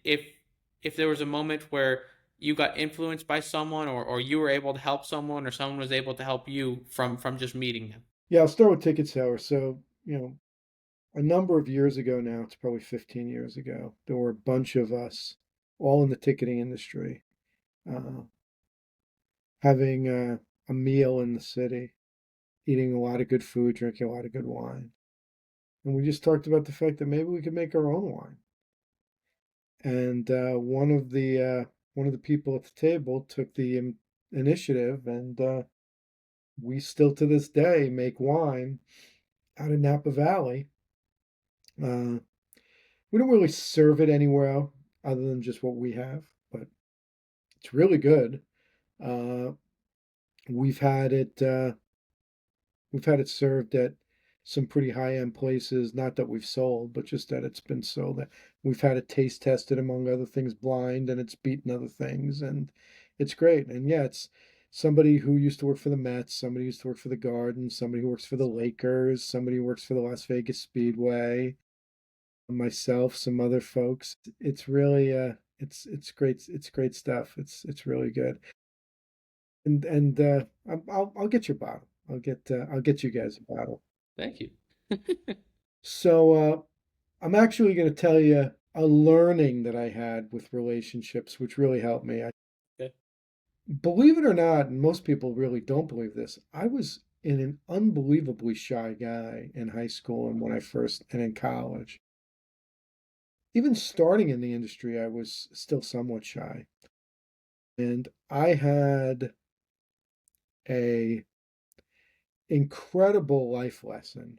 if there was a moment where you got influenced by someone, or you were able to help someone, or someone was able to help you from just meeting them. yeah. I'll start with ticket sellers. So a number of years ago now, it's probably 15 years ago, there were a bunch of us, all in the ticketing industry, uh, having a meal in the city, eating a lot of good food, drinking a lot of good wine. And we just talked about the fact that maybe we could make our own wine. And one of the people at the table took the initiative, and we still to this day make wine out of Napa Valley. Uh, we don't really serve it anywhere other than just what we have, but it's really good. Uh, we've had it we've had it served at some pretty high end places. Not that we've sold, but just that it's been sold. We've had it taste tested among other things, blind, and it's beaten other things, and it's great. And yeah, it's somebody who used to work for the Mets, somebody who used to work for the Garden, somebody who works for the Lakers, somebody who works for the Las Vegas Speedway, myself, some other folks. It's really it's great. It's great stuff. It's really good. And I'll get your bottle. I'll get you guys a bottle. Thank you. So I'm actually going to tell you a learning that I had with relationships, which really helped me. Okay. Believe it or not, and most people really don't believe this, I was an unbelievably shy guy in high school and when I first and in college. Even starting in the industry, I was still somewhat shy. And I had a incredible life lesson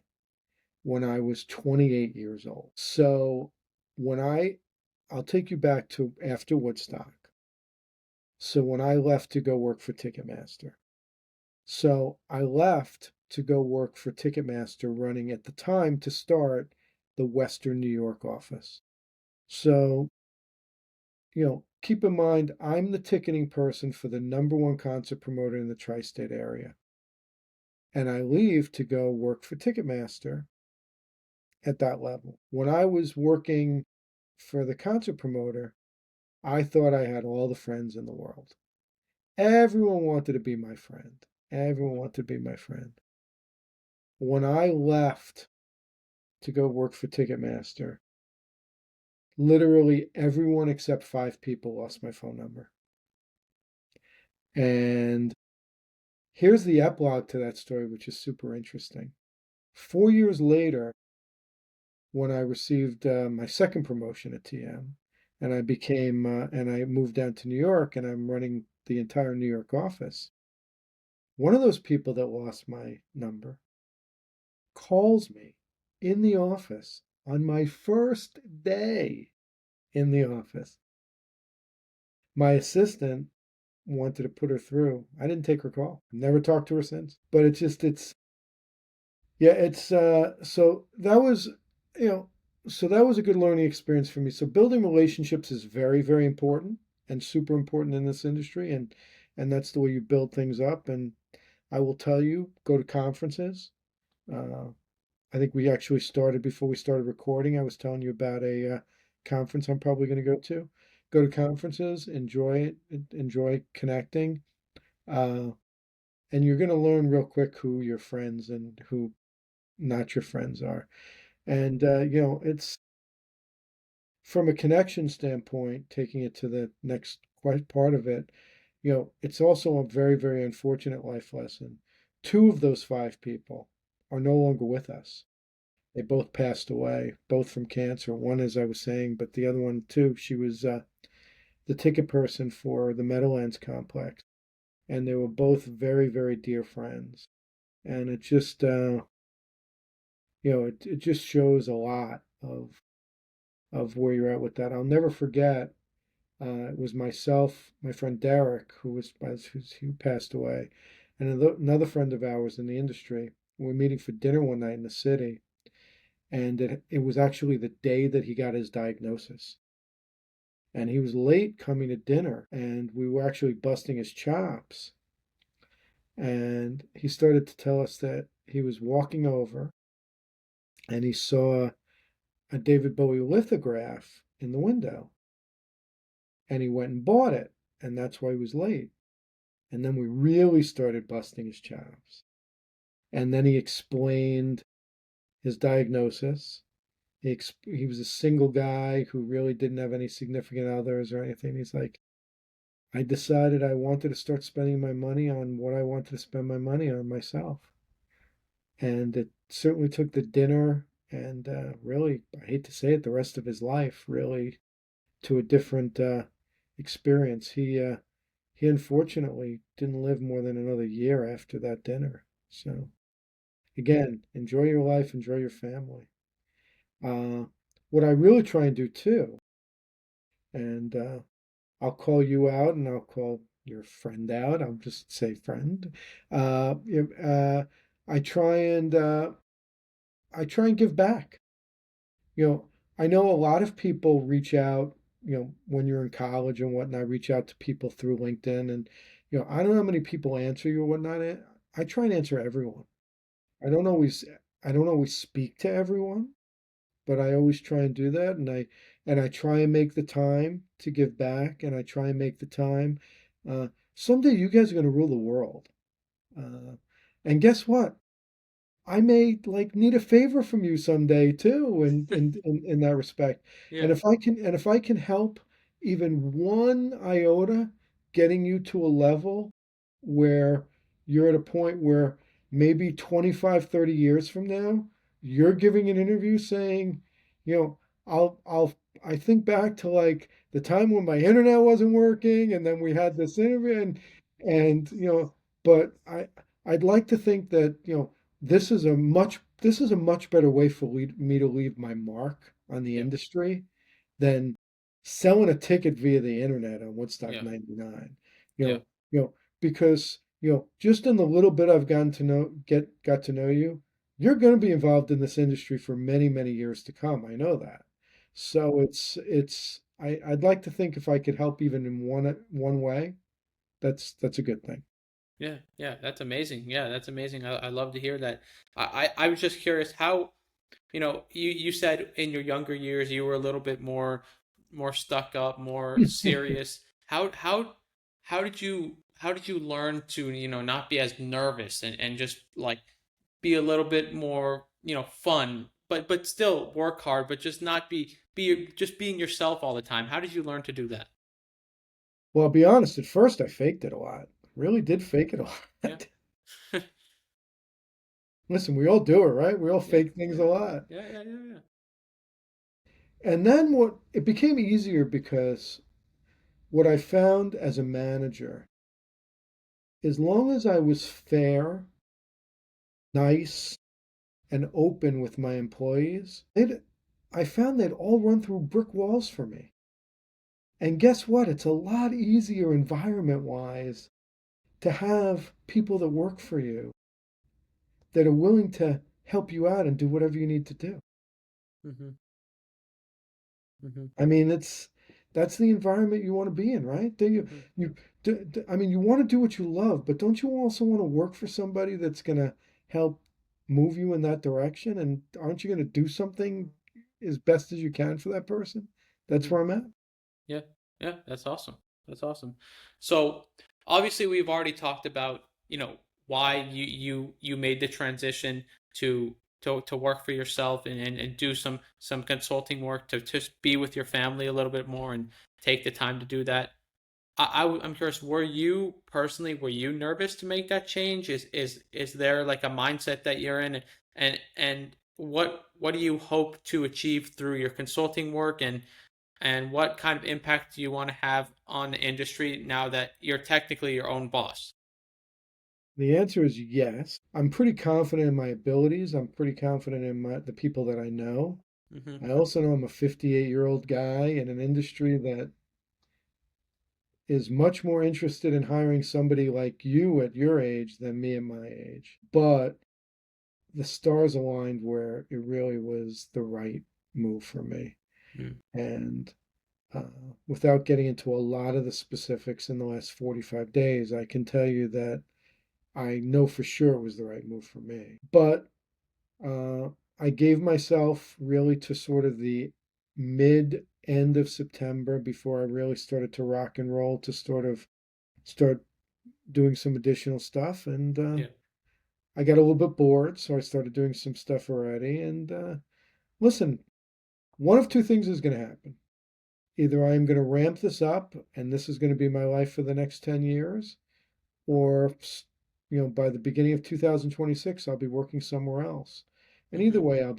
when I was 28 years old. So when I'll take you back to after Woodstock. So when I left to go work for Ticketmaster. So I left to go work for Ticketmaster running at the time to start the Western New York office. So, keep in mind, I'm the ticketing person for the number one concert promoter in the tri-state area. And I leave to go work for Ticketmaster at that level. When I was working for the concert promoter, I thought I had all the friends in the world. Everyone wanted to be my friend. Everyone wanted to be my friend. When I left to go work for Ticketmaster, literally everyone except five people lost my phone number. And here's the epilogue to that story, which is super interesting. 4 years later, when I received my second promotion at TM, and and I moved down to New York, and I'm running the entire New York office. One of those people that lost my number calls me in the office on my first day in the office. My assistant wanted to put her through. I didn't take her call. Never talked to her since. But it's so that was you know so that was a good learning experience for me. So building relationships is very, very important and super important in this industry, and that's the way you build things up. And I will tell you, go to conferences. Uh, I think we actually started before we started recording. I was telling you about a conference I'm probably going to go to. Go to conferences, enjoy it, enjoy connecting, uh, and you're going to learn real quick who your friends and who not your friends are. And it's from a connection standpoint, taking it to the next part of it. It's also a very, very unfortunate life lesson. Two of those five people are no longer with us. They both passed away, both from cancer. One, as I was saying, but the other one too. She was the ticket person for the Meadowlands complex, and they were both very, very dear friends. And it just, it just shows a lot of where you're at with that. I'll never forget. It was myself, my friend Derek, who passed away, and another friend of ours in the industry. We were meeting for dinner one night in the city, and it was actually the day that he got his diagnosis. And he was late coming to dinner, and we were actually busting his chops. And he started to tell us that he was walking over and he saw a David Bowie lithograph in the window, and he went and bought it, and that's why he was late. And then we really started busting his chops. And then he explained his diagnosis. He was a single guy who really didn't have any significant others or anything. He's like, I decided I wanted to start spending my money on what I wanted to spend my money on myself. And it certainly took the dinner and really, I hate to say it, the rest of his life really to a different experience. He unfortunately didn't live more than another year after that dinner. So again, enjoy your life, enjoy your family. Uh, what I really try and do too, and I'll call you out and I'll call your friend out. I'll just say friend. Uh, you- uh, I try and give back. You know, I know a lot of people reach out. When you're in college and whatnot, reach out to people through LinkedIn, and I don't know how many people answer you or whatnot. I try and answer everyone. I don't always, I don't always speak to everyone, but I always try and do that, and I try and make the time to give back, and I try and make the time. Someday you guys are going to rule the world, uh, and guess what? I may like need a favor from you someday too, in that respect. And Yeah. if I can help even one iota getting you to a level where you're at a point where maybe 25, 30 years from now, you're giving an interview saying, you know, I think back to like the time when my internet wasn't working and then we had this interview and but I'd like to think that, this is a much better way for me to leave my mark on the Yeah. industry than selling a ticket via the internet on Woodstock Yeah. 99. You Yeah. know, because just in the little bit I've gotten to got to know you, you're going to be involved in this industry for many, many years to come. I know that. So I'd like to think if I could help even in one way, that's a good thing. Yeah, yeah, that's amazing. Yeah, that's amazing. I love to hear that. I was just curious how, you said in your younger years you were a little bit more stuck up, more serious. How did you learn to, not be as nervous and just like be a little bit more, fun, but still work hard, but just not be just being yourself all the time. How did you learn to do that? Well, I'll be honest, at first I faked it a lot. Really did fake it a Yeah. lot. Listen, we all do it, right? We all Yeah, fake things yeah, a lot. yeah, yeah, yeah, yeah. And then what it became easier because what I found as a manager, as long as I was fair, nice, and open with my employees, I found they'd all run through brick walls for me. And guess what? It's a lot easier environment wise to have people that work for you that are willing to help you out and do whatever you need to do. Mhm. Mhm. I mean, that's the environment you want to be in, right? Do you Mhm. you I mean, you want to do what you love, but don't you also want to work for somebody that's going to help move you in that direction? And aren't you going to do something as best as you can for that person? That's Mhm. where I'm at. Yeah. Yeah, that's awesome. That's awesome. So, obviously we've already talked about, why you made the transition to work for yourself and do some consulting work to just be with your family a little bit more and take the time to do that. I'm curious, were you nervous to make that change? Is there like a mindset that you're in, and what do you hope to achieve through your consulting work, and what kind of impact do you want to have on the industry now that you're technically your own boss? The answer is yes. I'm pretty confident in my abilities. I'm pretty confident in the people that I know. Hmm. I also know I'm a 58-year-old guy in an industry that is much more interested in hiring somebody like you at your age than me at my age. But the stars aligned where it really was the right move for me. Mm. And uh, without getting into a lot of the specifics in the last 45 days, I can tell you that I know for sure it was the right move for me. But uh, I gave myself really to sort of the mid end of September before I really started to rock and roll to sort of start doing some additional stuff. And Yeah. I got a little bit bored, so I started doing some stuff already. And listen, one of two things is going to happen. Either I'm going to ramp this up and this is going to be my life for the next 10 years, or by the beginning of 2026 I'll be working somewhere else. And either Hmm. way I'll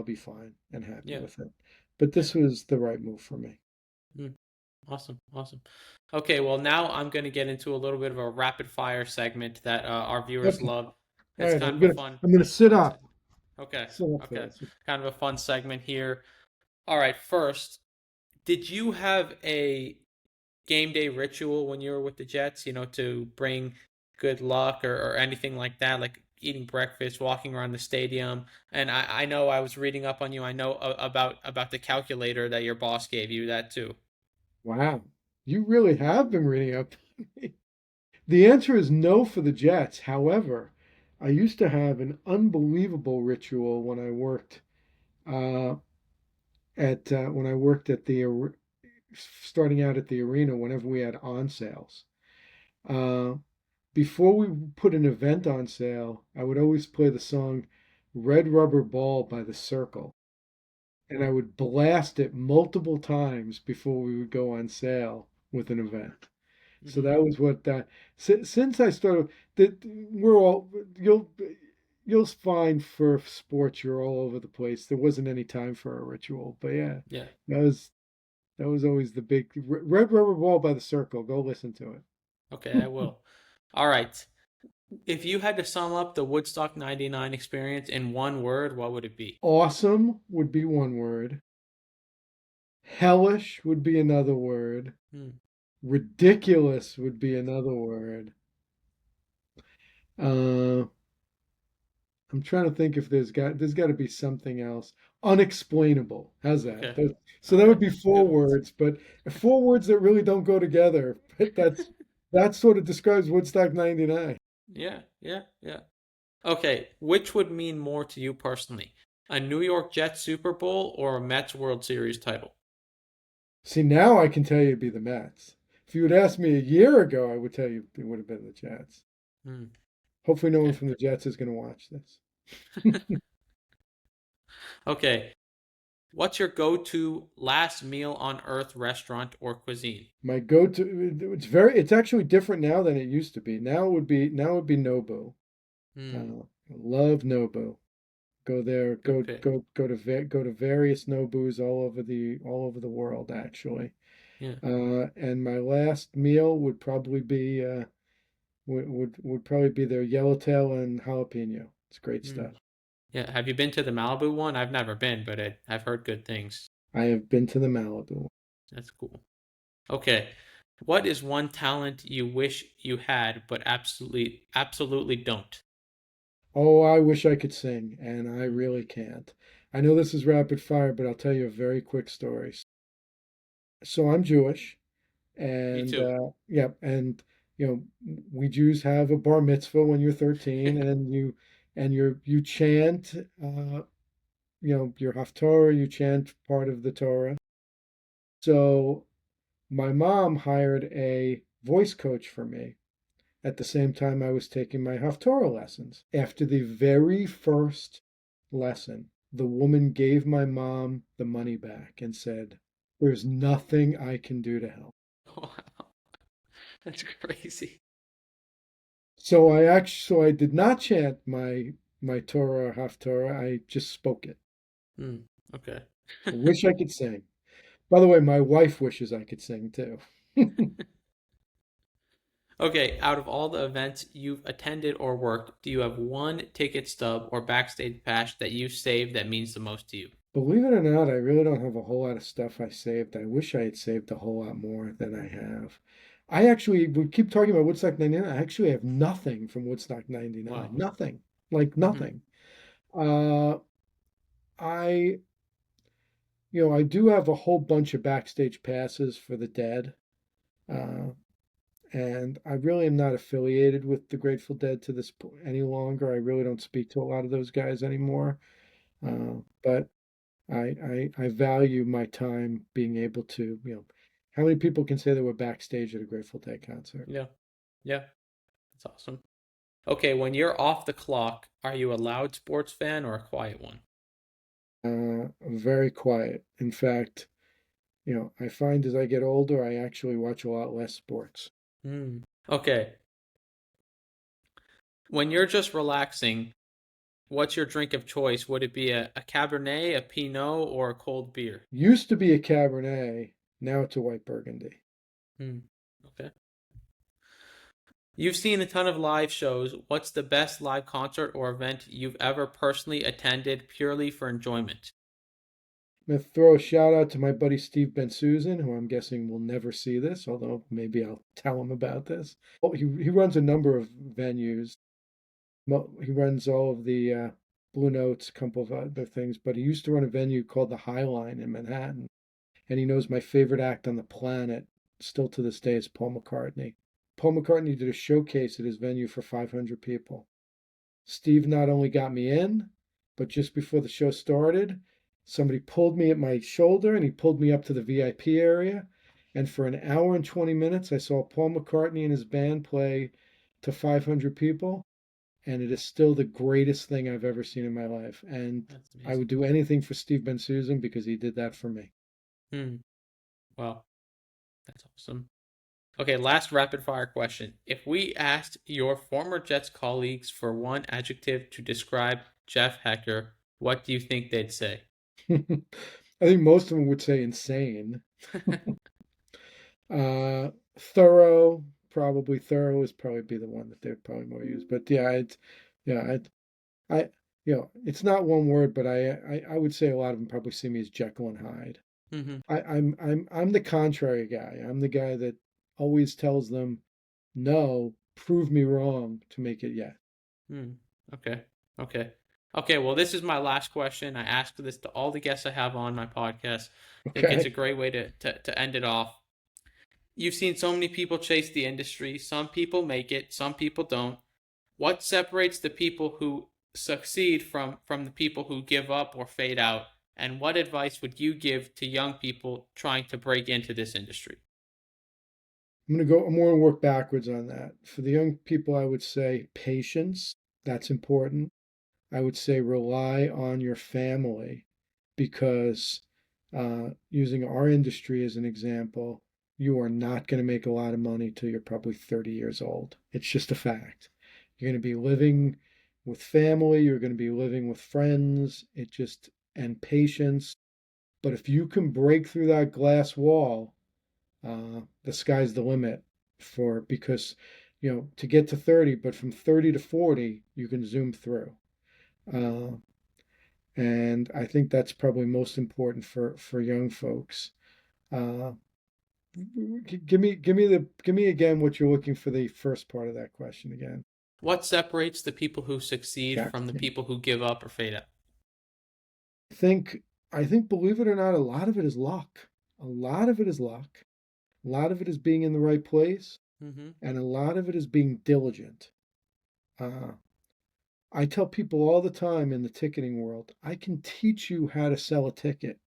be fine and happy Yeah. with it. But Yeah. this was the right move for me. Mm. Awesome. Awesome. Okay. Well, now I'm going to get into a little bit of a rapid fire segment that our viewers Okay. love. All It's right, kind of a I'm gonna sit fun. up. Okay. Sit up for Okay. this. Kind of a fun segment here. All right. First, did you have a game day ritual when you were with the Jets? To bring good luck or anything like that, like eating breakfast, walking around the stadium. And I know I was reading up on you. I know about the calculator that your boss gave you that too. Wow. You really have been reading up. The answer is no for the Jets. However, I used to have an unbelievable ritual when I worked uh, at when I worked at starting out at the arena whenever we had on sales. Uh, Before we put an event on sale, I would always play the song Red Rubber Ball by The Circle, and I would blast it multiple times before we would go on sale with an event. So Hmm. that was what since I started that we're all you'll find for sports you're all over the place. There wasn't any time for a ritual, but yeah, Yeah. that was that was always the big Red Rubber Ball by The Circle. Go listen to it. Okay, I will. All right. If you had to sum up the Woodstock 99 experience in one word, what would it be? Awesome would be one word. Hellish would be another word. Hmm. Ridiculous would be another word. Uh, I'm trying to think if there's got to be something else. Unexplainable. How's that? Okay. So that Okay. would be That's a four good one. words, but four words that really don't go together. But that sort of describes Woodstock 99. Yeah, yeah, yeah. Okay, which would mean more to you personally? A New York Jets Super Bowl or a Mets World Series title? See, now I can tell you it'd be the Mets. If you had asked me a year ago, I would tell you it would have been the Jets. Hmm. Hopefully, no one Okay. from the Jets is going to watch this. Okay. What's your go-to last meal on earth restaurant or cuisine? My go-to, it's actually different now than it used to be. Now it would be Nobu. Hmm. I love Nobu. Go there, Good pick. go to various Nobus all over the world actually. Yeah. And my last meal would probably be would probably be their yellowtail and jalapeno. It's great Hmm. stuff. Yeah. Have you been to the Malibu one? I've never been, but I've heard good things. I have been to the Malibu. That's cool. Okay. What is one talent you wish you had but absolutely don't? Oh, I wish I could sing, and I Hmm. really can't. I know this is rapid fire, but I'll tell you a very quick story. So I'm Jewish, Me and too. yeah, and we Jews have a bar mitzvah when you're 13, and you chant, your haftorah, you chant part of the Torah. So my mom hired a voice coach for me at the same time I was taking my haftorah lessons. After the very first lesson, the woman gave my mom the money back and said, "There's nothing I can do to help." That's crazy. So I did not chant my Torah Haftorah. I just spoke it. Hmm. Okay. I wish I could sing. By the way, my wife wishes I could sing too. Okay, out of all the events you've attended or worked, do you have one ticket stub or backstage pass that you saved that means the most to you? Believe it or not, I really don't have a whole lot of stuff I saved. I wish I had saved a whole lot more than I have. I actually, we keep talking about Woodstock 99. I actually have nothing from Woodstock 99. Wow. Nothing. Like Mm-hmm. nothing. Uh, I, I do have a whole bunch of backstage passes for the Dead. Uh, and I really am not affiliated with the Grateful Dead to this point any longer. I really don't speak to a lot of those guys anymore. But I value my time being able to, how many people can say they were backstage at a Grateful Dead concert? Yeah. Yeah. That's awesome. Okay, when you're off the clock, are you a loud sports fan or a quiet one? Very quiet. In fact, I find as I get older, I actually watch a lot less sports. Hmm. Okay. When you're just relaxing, what's your drink of choice? Would it be a Cabernet, a Pinot, or a cold beer? Used to be a Cabernet, now it's a white Burgundy. Hmm. Okay. You've seen a ton of live shows. What's the best live concert or event you've ever personally attended purely for enjoyment? I'm going to throw a shout out to my buddy Steve Bensusan, who I'm guessing will never see this, although maybe I'll tell him about this. Oh, he runs a number of venues. He runs all of the Blue Notes, a couple of other things, but he used to run a venue called the High Line in Manhattan. And he knows my favorite act on the planet, still to this day, is Paul McCartney. Paul McCartney did a showcase at his venue for 500 people. Steve not only got me in, but just before the show started, somebody pulled me at my shoulder and he pulled me up to the VIP area. And for an hour and 20 minutes, I saw Paul McCartney and his band play to 500 people. And it is still the greatest thing I've ever seen in my life. And That's I would amazing. do anything for Steve Bensusan because he did that for me. Hmm. Wow, that's awesome. Okay, last rapid fire question. If we asked your former Jets colleagues for one adjective to describe Jeff Hecker, what do you think they'd say? I think most of them would say insane. Thorough, probably thorough is probably be the one that they'd probably more use. But yeah, I, it's not one word, but I would say a lot of them probably see me as Jekyll and Hyde. Mm-hmm. I'm the contrary guy. I'm the guy that always tells them, no, prove me wrong to make it yes. Hmm. Okay. Okay. Okay. Well, this is my last question. I ask this to all the guests I have on my podcast. I think it's a Okay. great way to end it off. You've seen so many people chase the industry. Some people make it, some people don't. What separates the people who succeed from the people who give up or fade out? And what advice would you give to young people trying to break into this industry? I'm going to work backwards on that. For the young people, I would say patience. That's important. I would say rely on your family because using our industry as an example, you are not going to make a lot of money till you're probably 30 years old. It's just a fact. You're going to be living with family, you're going to be living with friends, and patience. But if you can break through that glass wall, the sky's the limit because, to get to 30, but from 30 to 40, you can zoom through. Uh, and I think that's probably most important for young folks. Uh, give me again what you're looking for the first part of that question again. What separates the people who succeed Yeah, from the yeah. people who give up or fade out? I think I think believe it or not, a lot of it is luck. A lot of it is luck. A lot of it is being in the right place, Mm-hmm. and a lot of it is being diligent. Uh, I tell people all the time in the ticketing world, I can teach you how to sell a ticket,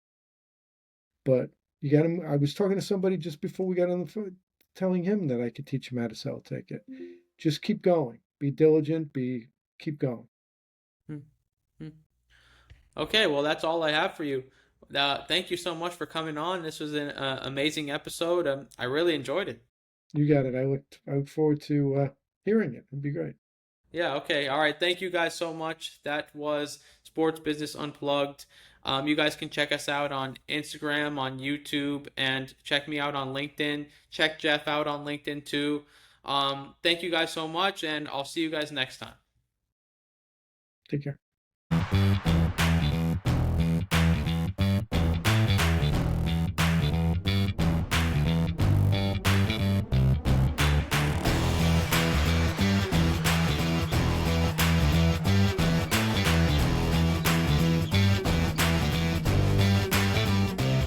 but you got to. I was talking to somebody just before we got on the phone, telling him that I could teach him how to sell a ticket. Just keep going. Be diligent. Keep going. Mm-hmm. Okay, well, that's all I have for you. Thank you so much for coming on. This was an amazing episode. I really enjoyed it. You got it. I look forward to hearing it. It'd be great. Yeah, okay. All right. Thank you guys so much. That was Sports Business Unplugged. You guys can check us out on Instagram, on YouTube, and check me out on LinkedIn. Check Jeff out on LinkedIn too. Thank you guys so much, and I'll see you guys next time. Take care.